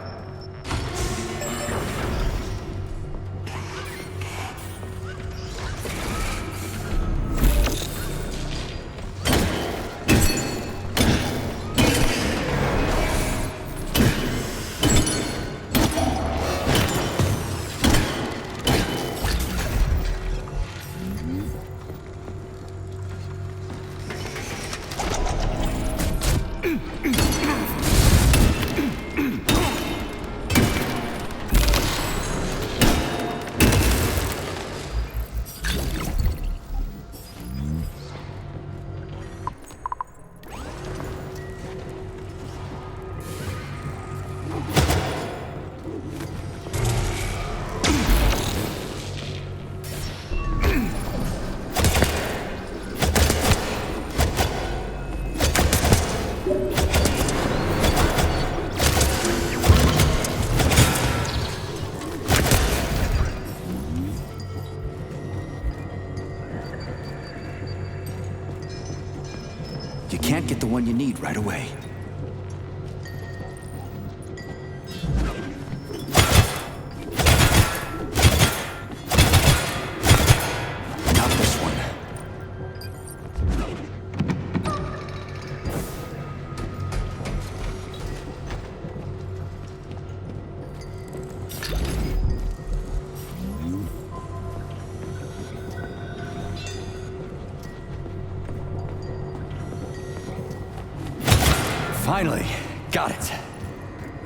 the one you need right away. Not this one. Finally, got it.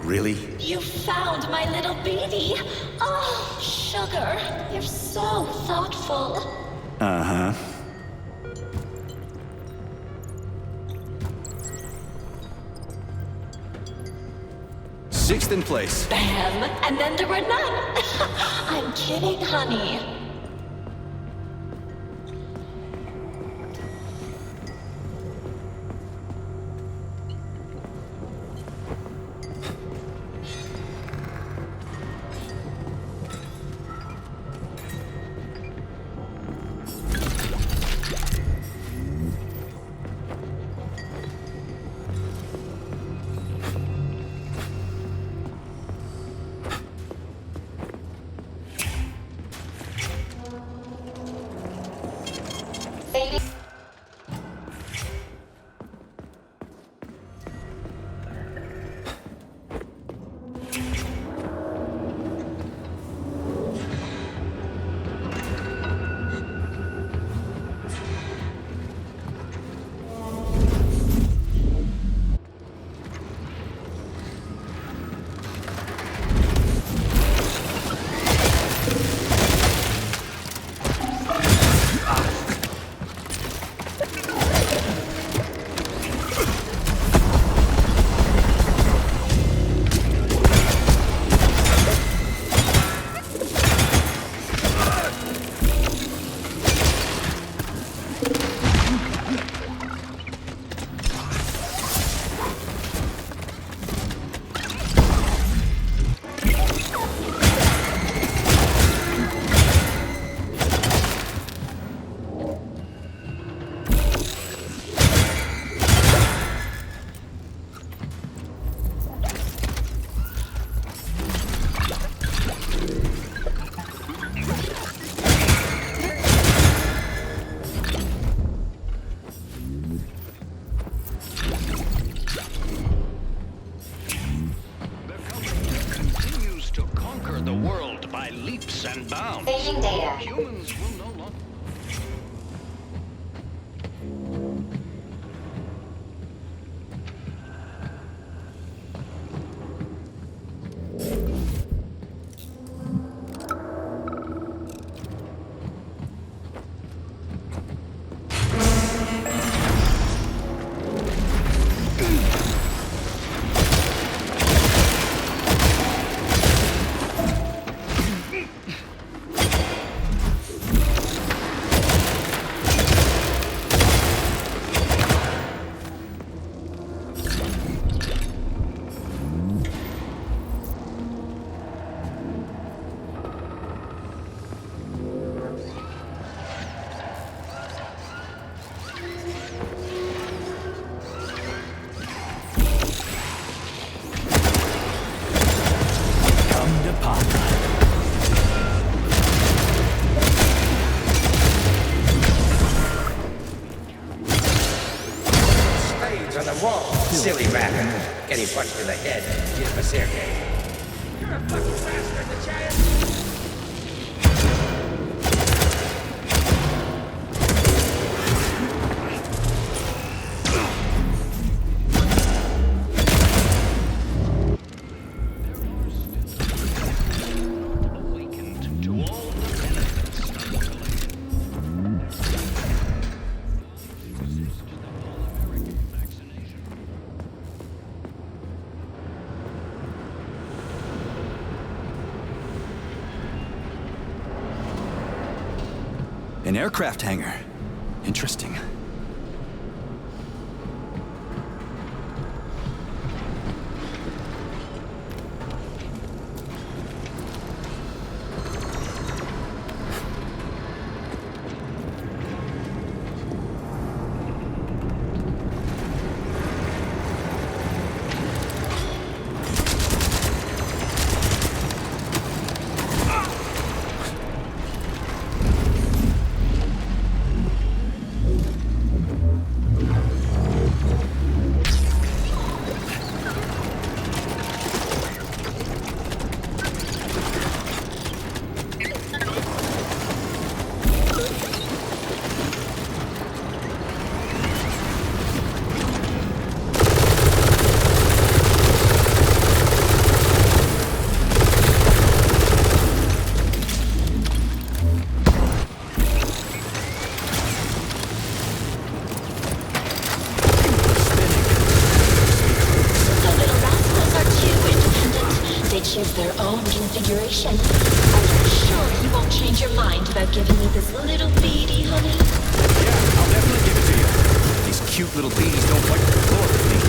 Really? You found my little baby. Oh, sugar, you're so thoughtful. Uh-huh. Sixth in place. Bam, and then there were none. I'm kidding, honey. Saving data. Humans will no longer... On the wall, silly rabbit. Getting punched in the head. Use the staircase. You're a fucking bastard, the giant. An aircraft hangar. Interesting. configuration. Are you sure you won't change your mind about giving me this little beady, honey? Yeah, I'll definitely give it to you. These cute little bees don't wipe the floor with me.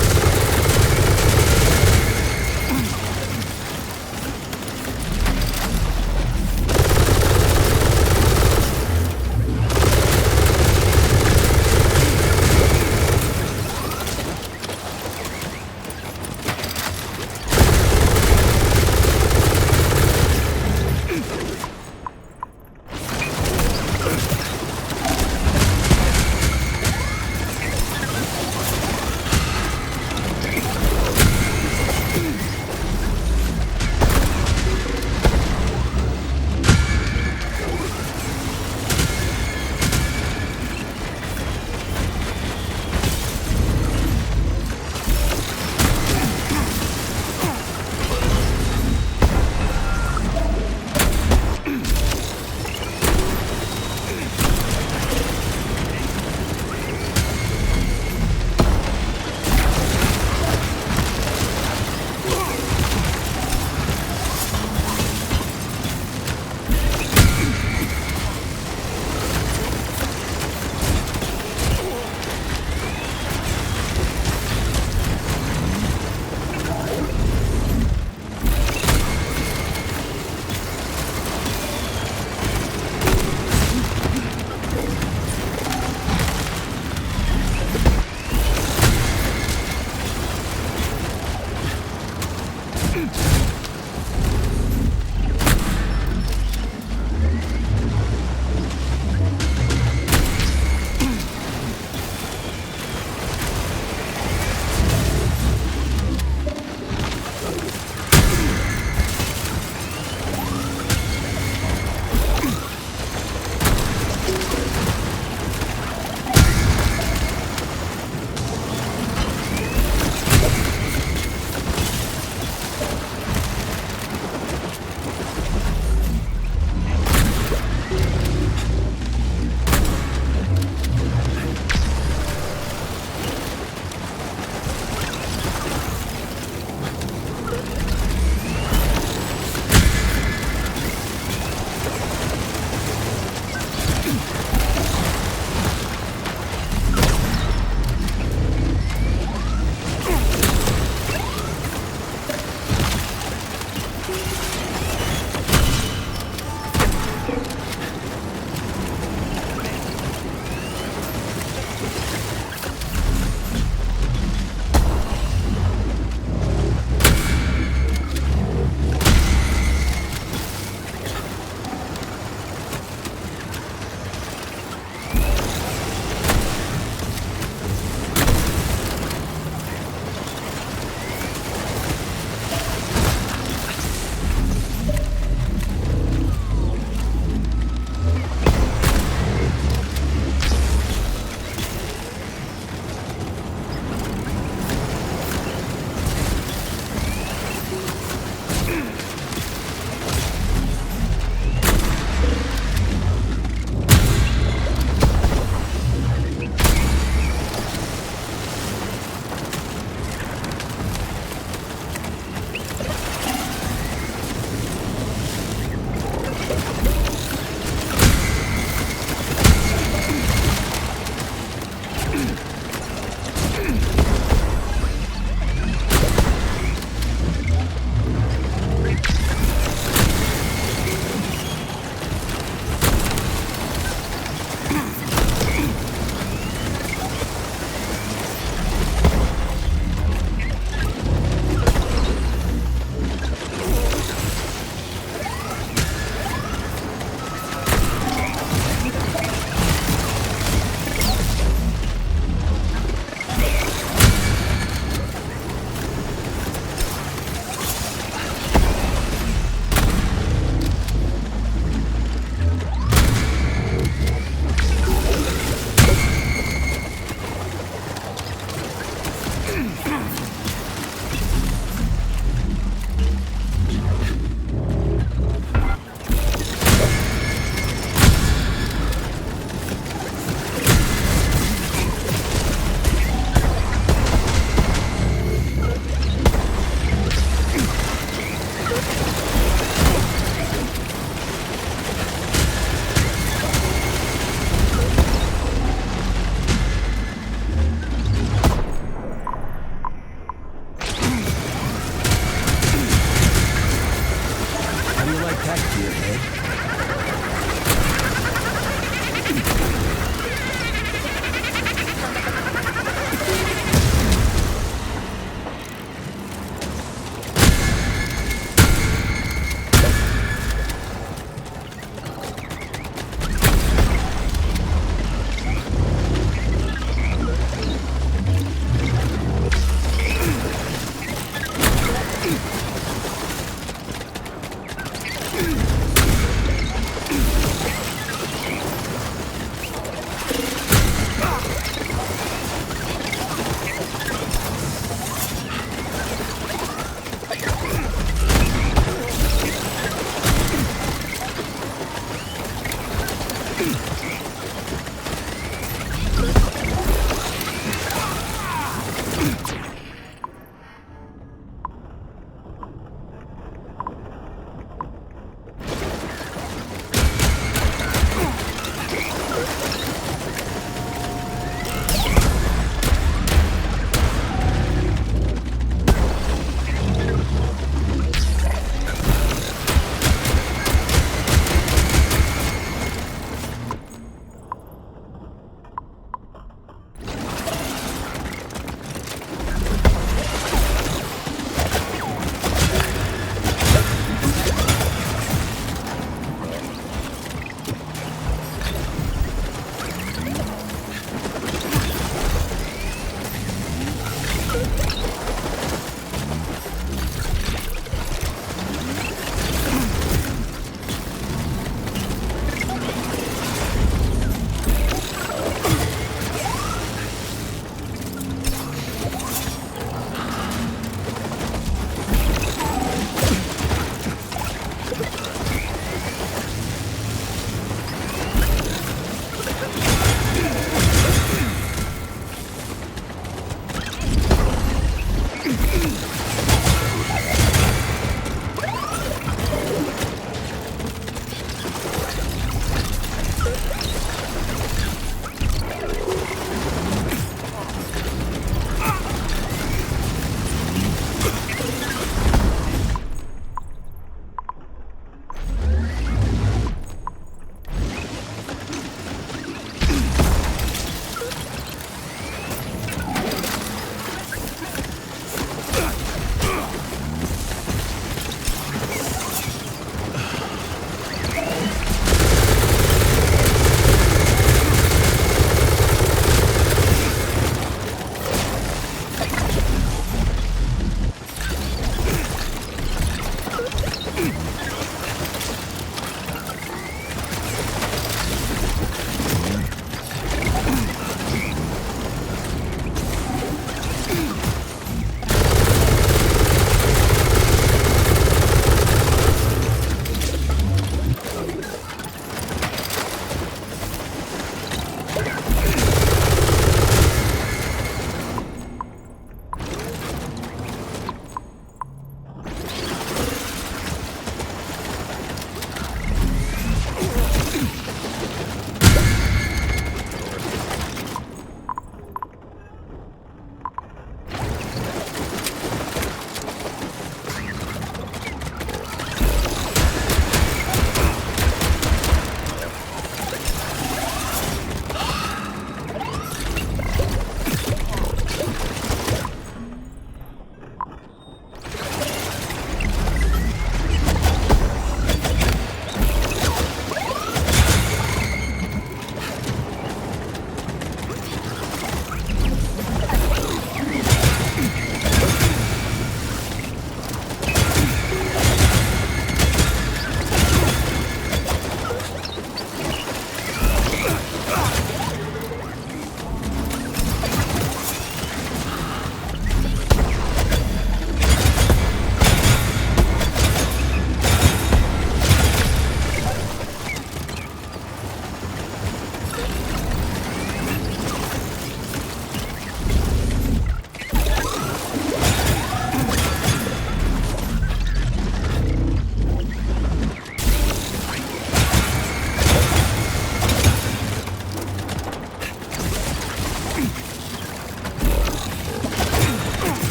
like that, gearhead.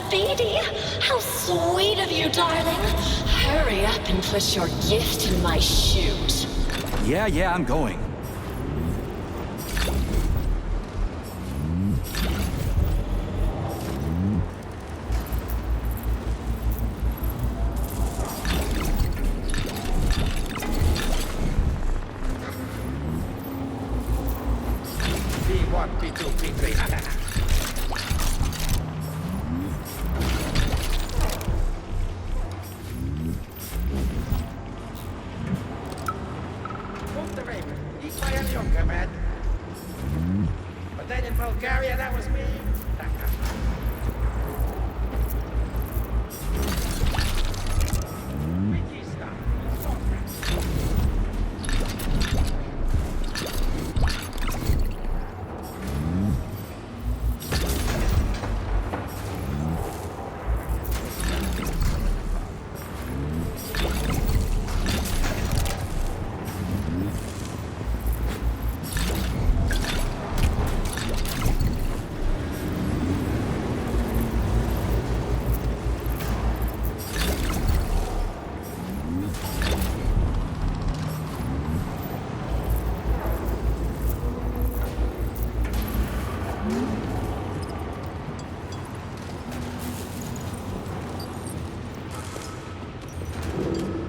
speedy. How sweet of you, darling. Hurry up and put your gift in my chute. Yeah, I'm going. P1, P2, P3. Move the Raven. Eat my Alyonka, man. But then in Bulgaria, that was me. Wiki stuff.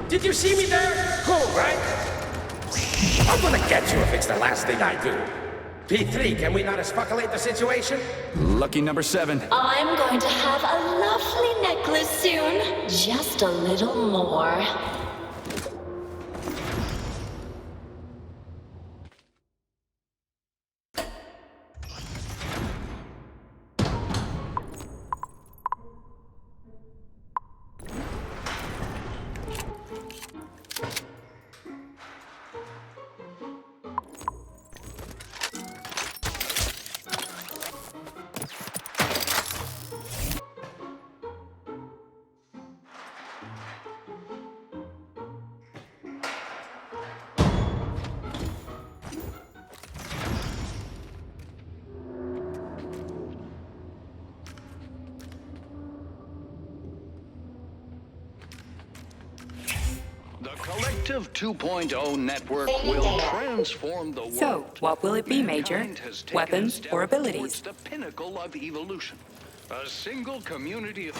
Did you see me there? Cool, right? I'm gonna get you if it's the last thing I do. P3, can we not escalate the situation? Lucky number 7. I'm going to have a lovely necklace soon. Just a little more. The Collective 2.0 network will transform the world. So, what will it be, Major? Mankind has taken a Weapons step or towards abilities? the pinnacle of evolution. A single community of...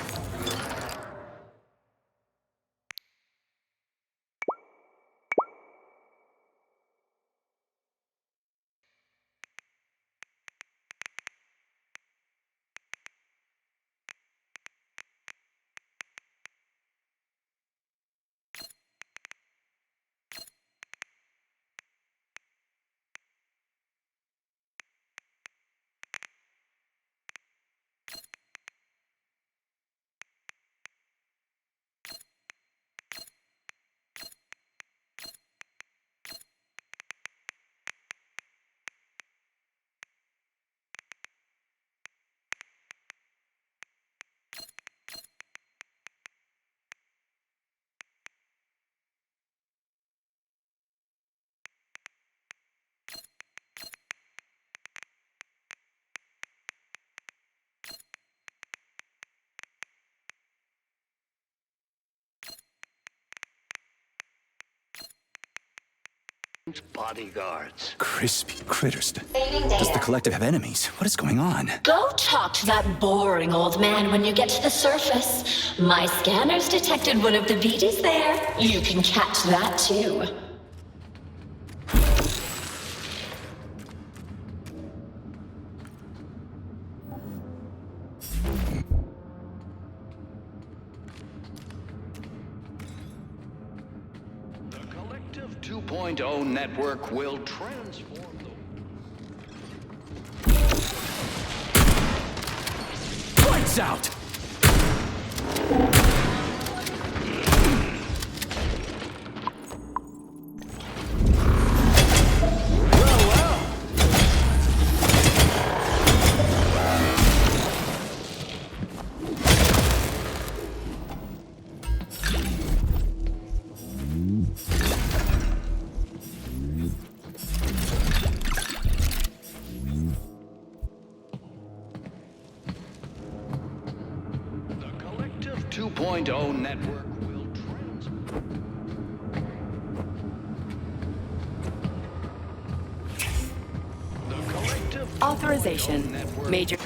bodyguards. Crispy critters. Does the Collective have enemies? What is going on? Go talk to that boring old man when you get to the surface. My scanners detected one of the BDs there. You can catch that too. The Collective 2.0 network will transform the... Lights out! 2.0 network will The collective Authorization. Major.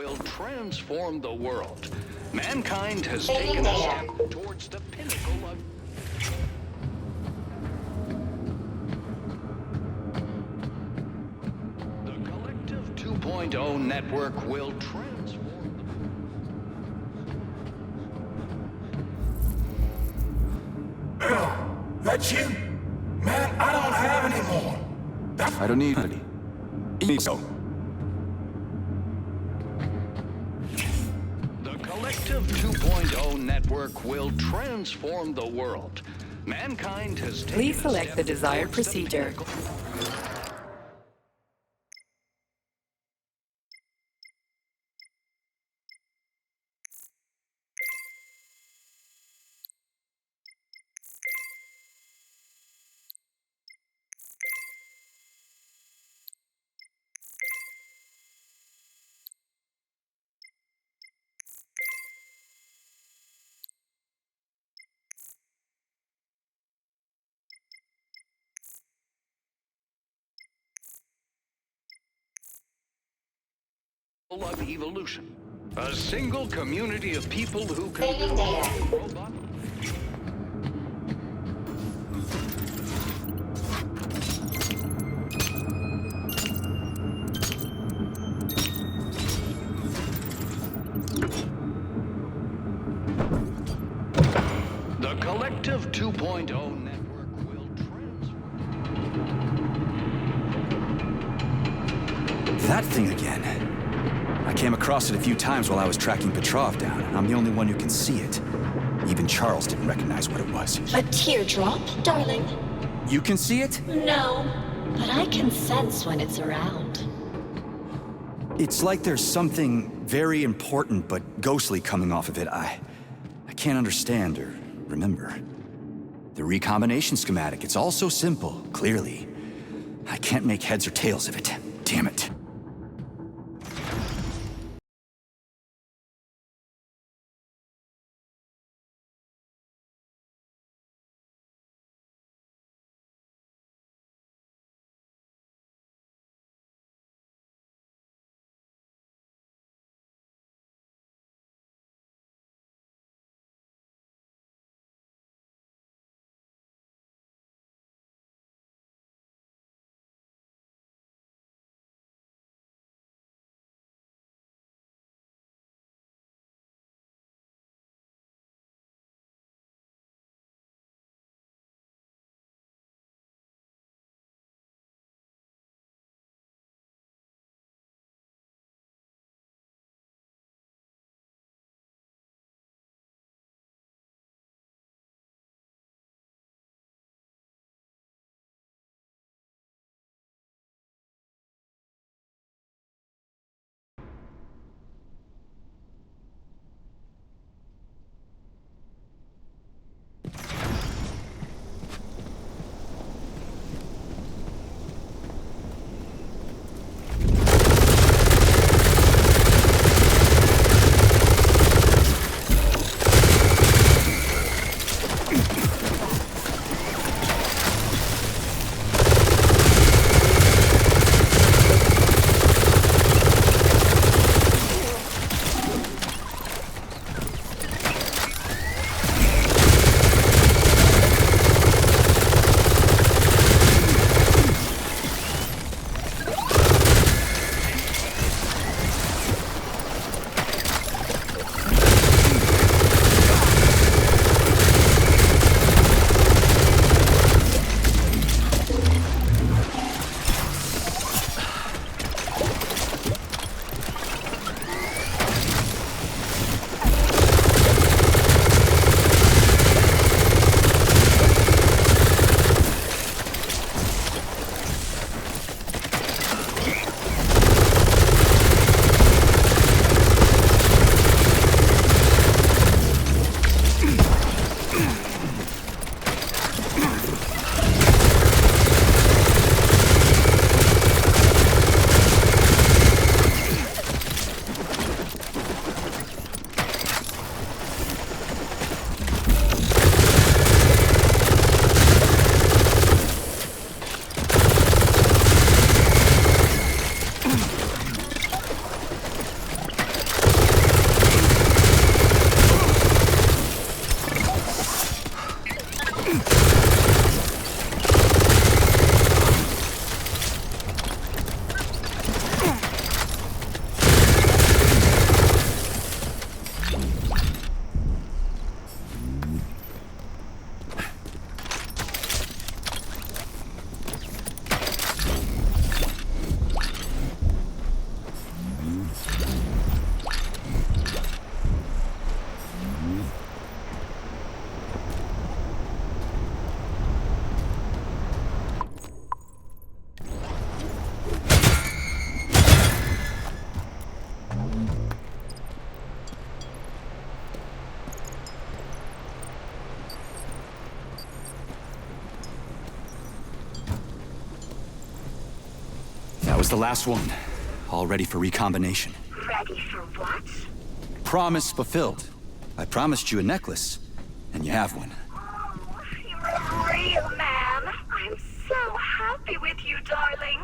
will transform the world. Mankind has taken a step towards the pinnacle of... The collective 2.0 network will transform the... That's you? Man, I don't have any more. I don't need any. So. The collective 2.0 network will transform the world. Mankind has taken Please select the desired procedure. of evolution. A single community of people who can robot. The collective 2.0 network will transfer. That thing again. I came across it a few times while I was tracking Petrov down, and I'm the only one who can see it. Even Charles didn't recognize what it was. A teardrop, darling? You can see it? No, but I can sense when it's around. It's like there's something very important but ghostly coming off of it. I can't understand or remember. The recombination schematic, it's all so simple, clearly. I can't make heads or tails of it. Damn it. the last one. All ready for recombination. Ready for what? Promise fulfilled. I promised you a necklace, and you have one. Oh, you're a real man. I'm so happy with you, darling.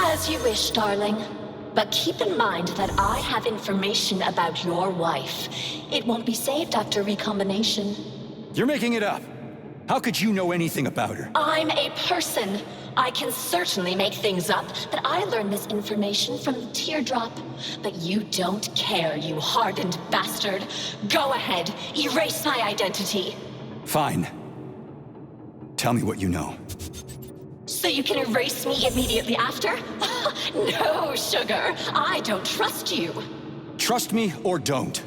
As you wish, darling. But keep in mind that I have information about your wife. It won't be saved after recombination. You're making it up. How could you know anything about her? I'm a person. I can certainly make things up, but I learned this information from the teardrop. But you don't care, you hardened bastard. Go ahead, erase my identity. Fine. Tell me what you know. So you can erase me immediately after? No, sugar. I don't trust you. Trust me or don't.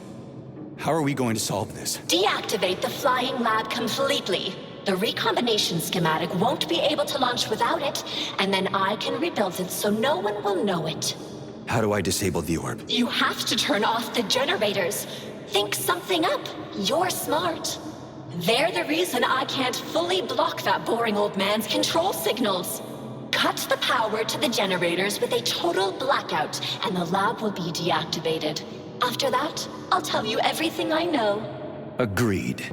How are we going to solve this? Deactivate the flying lab completely. The recombination schematic won't be able to launch without it, and then I can rebuild it so no one will know it. How do I disable the orb? You have to turn off the generators. Think something up. You're smart. They're the reason I can't fully block that boring old man's control signals. Cut the power to the generators with a total blackout, and the lab will be deactivated. After that, I'll tell you everything I know. Agreed.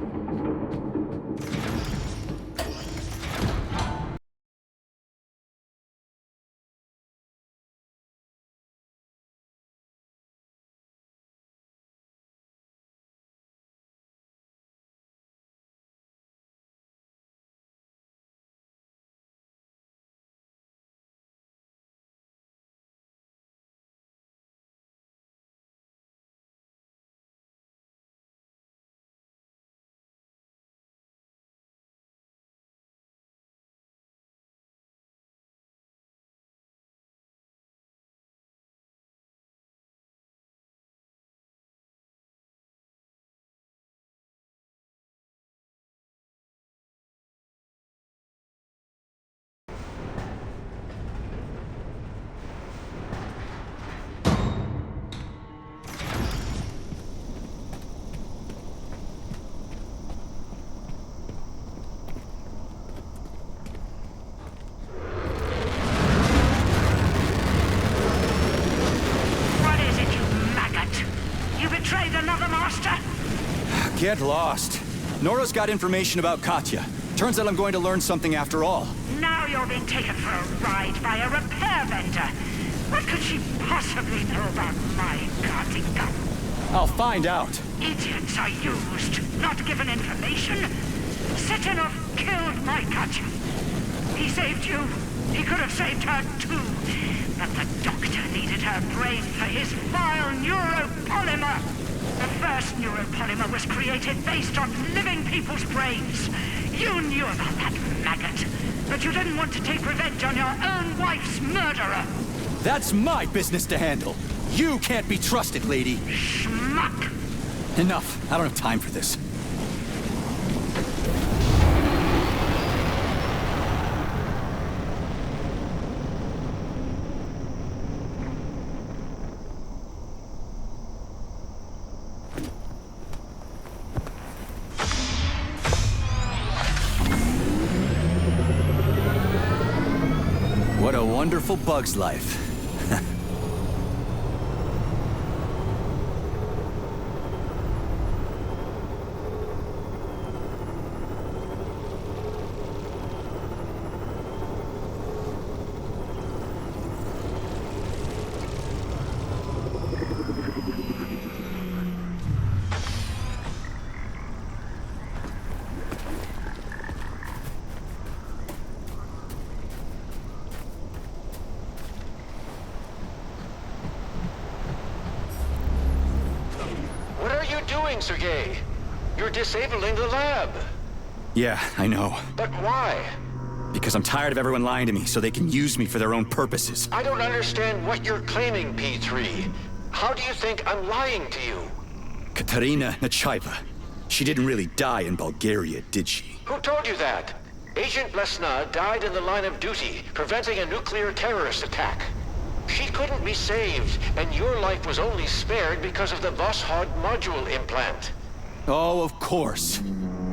Get lost. Nora's got information about Katya. Turns out I'm going to learn something after all. Now you're being taken for a ride by a repair vendor. What could she possibly know about my guarding gun? I'll find out. Idiots are used, not given information. Setenov killed my Katya. He saved you. He could have saved her too. But the doctor needed her brain for his vile neuropolymer. The first neuropolymer was created based on living people's brains. You knew about that maggot, but you didn't want to take revenge on your own wife's murderer. That's my business to handle. You can't be trusted, lady. Schmuck! Enough. I don't have time for this. What a wonderful bug's life. doing, Sergei? You're disabling the lab. Yeah, I know. But why? Because I'm tired of everyone lying to me so they can use me for their own purposes. I don't understand what you're claiming, P3. How do you think I'm lying to you? Katerina Nechaeva. She didn't really die in Bulgaria, did she? Who told you that? Agent Blesna died in the line of duty, preventing a nuclear terrorist attack. She couldn't be saved, and your life was only spared because of the Voskhod module implant. Oh, of course.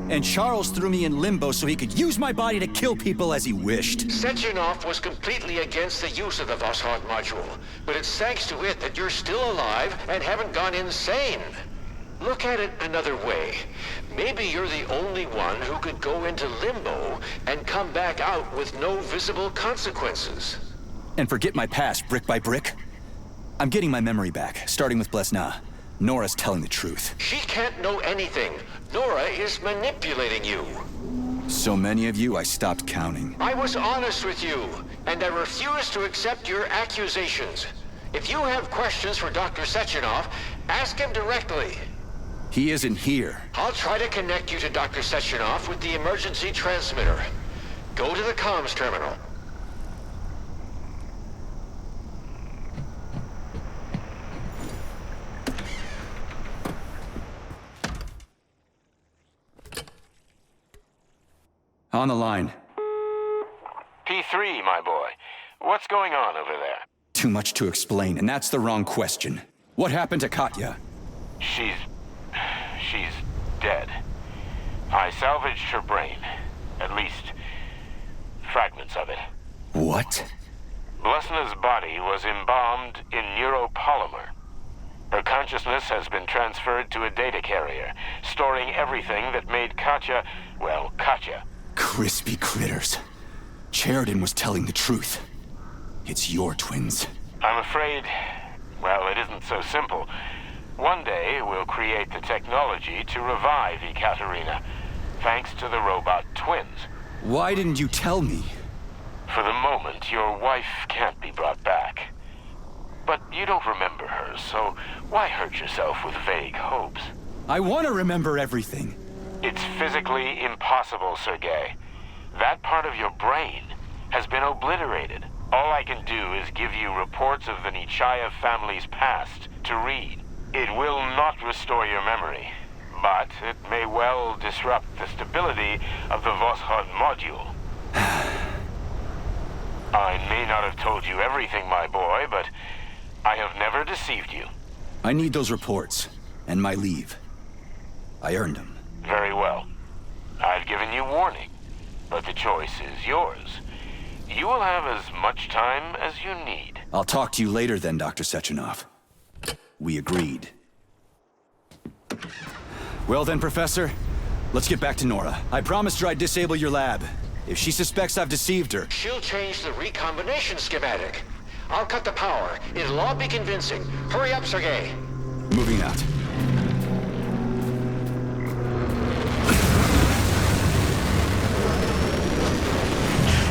And Charles threw me in limbo so he could use my body to kill people as he wished. Sechenov was completely against the use of the Voskhod module, but it's thanks to it that you're still alive and haven't gone insane. Look at it another way. Maybe you're the only one who could go into limbo and come back out with no visible consequences. And forget my past brick by brick? I'm getting my memory back, starting with Blesna. Nora's telling the truth. She can't know anything. Nora is manipulating you. So many of you, I stopped counting. I was honest with you, and I refuse to accept your accusations. If you have questions for Dr. Sechenov, ask him directly. He isn't here. I'll try to connect you to Dr. Sechenov with the emergency transmitter. Go to the comms terminal. On the line. P3, my boy. What's going on over there? Too much to explain, and that's the wrong question. What happened to Katya? She's dead. I salvaged her brain. At least, fragments of it. What? Blesna's body was embalmed in neuropolymer. Her consciousness has been transferred to a data carrier, storing everything that made Katya, well, Katya. Crispy critters. Sheridan was telling the truth. It's your twins. I'm afraid, well, it isn't so simple. One day, we'll create the technology to revive Ekaterina, thanks to the robot twins. Why didn't you tell me? For the moment, your wife can't be brought back. But you don't remember her, so why hurt yourself with vague hopes? I want to remember everything. It's physically impossible, Sergei. That part of your brain has been obliterated. All I can do is give you reports of the Nechayev family's past to read. It will not restore your memory, but it may well disrupt the stability of the Voskhod module. I may not have told you everything, my boy, but I have never deceived you. I need those reports, and my leave. I earned them. Very well. I've given you warning, but the choice is yours. You will have as much time as you need. I'll talk to you later then, Dr. Sechenov. We agreed. Well then, Professor, let's get back to Nora. I promised her I'd disable your lab. If she suspects I've deceived her... She'll change the recombination schematic. I'll cut the power. It'll all be convincing. Hurry up, Sergei. Moving out.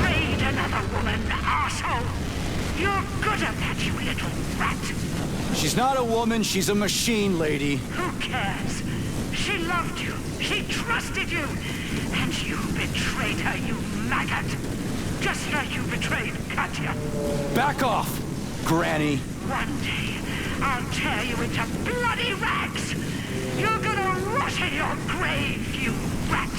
Trade another woman, arsehole! You're good at that, you little rat! She's not a woman, she's a machine, lady. Who cares? She loved you. She trusted you. And you betrayed her, you maggot. Just like you betrayed Katya. Back off, Granny. One day, I'll tear you into bloody rags. You're gonna rot in your grave, you rat.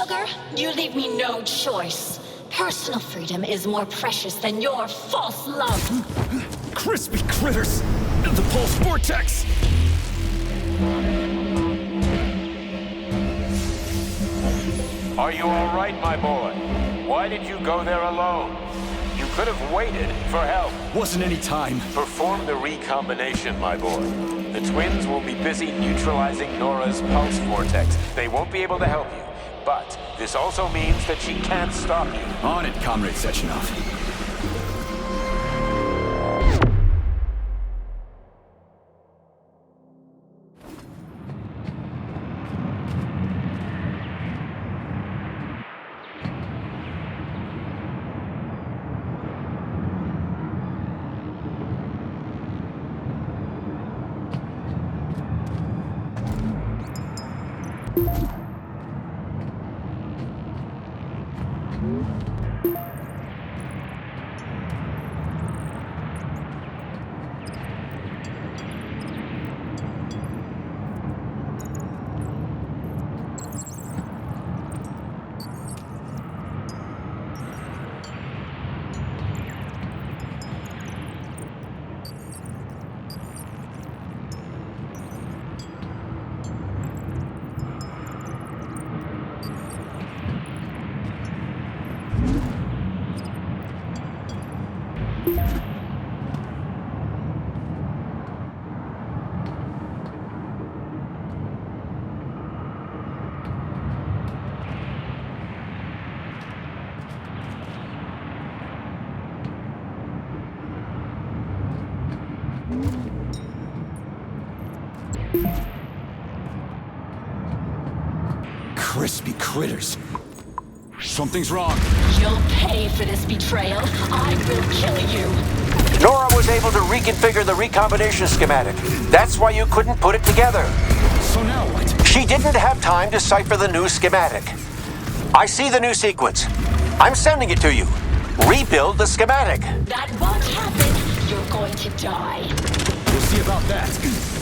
sugar, you leave me no choice. Personal freedom is more precious than your false love. Crispy critters! The pulse vortex! Are you all right, my boy? Why did you go there alone? You could have waited for help. Wasn't any time. Perform the recombination, my boy. The twins will be busy neutralizing Nora's pulse vortex. They won't be able to help you. But this also means that she can't stop you. On it, Comrade Sechenov. Crispy critters. Something's wrong. You'll pay for this betrayal. I will kill you. Nora was able to reconfigure the recombination schematic. That's why you couldn't put it together. So now what? She didn't have time to cipher the new schematic. I see the new sequence. I'm sending it to you. Rebuild the schematic. That won't happen. You're going to die. We'll see about that.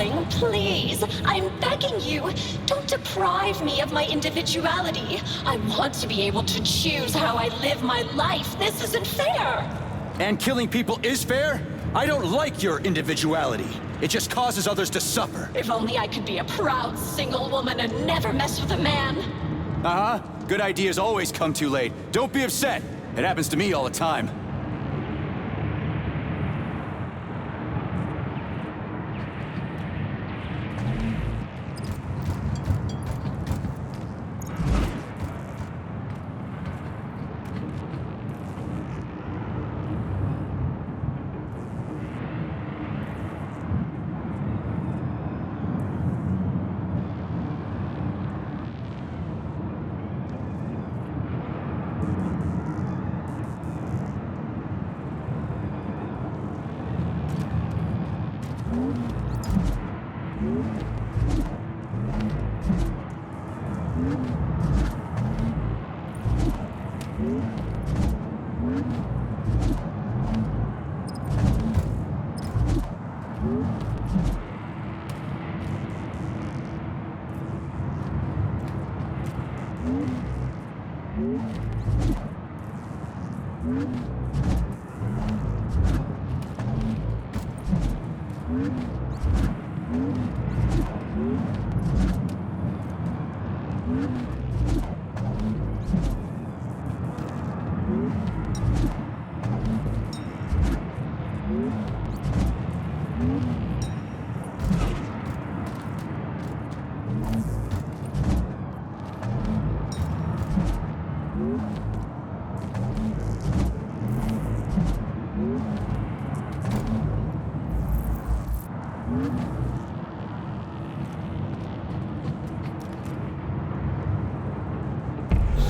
darling, please. I'm begging you. Don't deprive me of my individuality. I want to be able to choose how I live my life. This isn't fair. And killing people is fair? I don't like your individuality. It just causes others to suffer. If only I could be a proud single woman and never mess with a man. Uh-huh. Good ideas always come too late. Don't be upset. It happens to me all the time.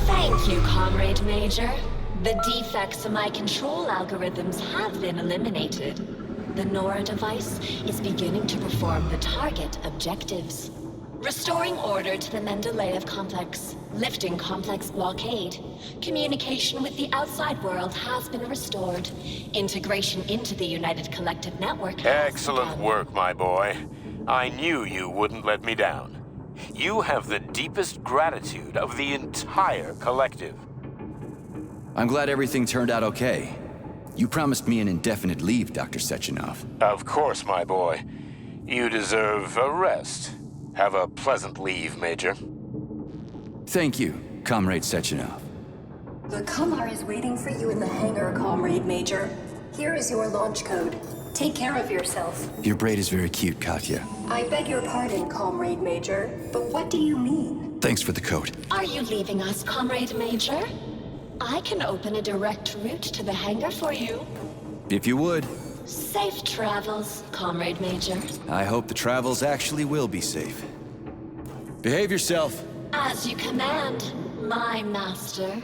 Thank you, Comrade Major. The defects in my control algorithms have been eliminated. The Nora device is beginning to perform the target objectives. Restoring order to the Mendeleev complex, lifting complex blockade. Communication with the outside world has been restored. Integration into the United Collective Network has Excellent begun. work, my boy. I knew you wouldn't let me down. You have the deepest gratitude of the entire collective. I'm glad everything turned out okay. You promised me an indefinite leave, Dr. Sechenov. Of course, my boy. You deserve a rest. Have a pleasant leave, Major. Thank you, Comrade Sechenov. The Kumar is waiting for you in the hangar, Comrade Major. Here is your launch code. Take care of yourself. Your braid is very cute, Katya. I beg your pardon, Comrade Major, but what do you mean? Thanks for the coat. Are you leaving us, Comrade Major? I can open a direct route to the hangar for you. If you would. Safe travels, Comrade Major. I hope the travels actually will be safe. Behave yourself. As you command, my master.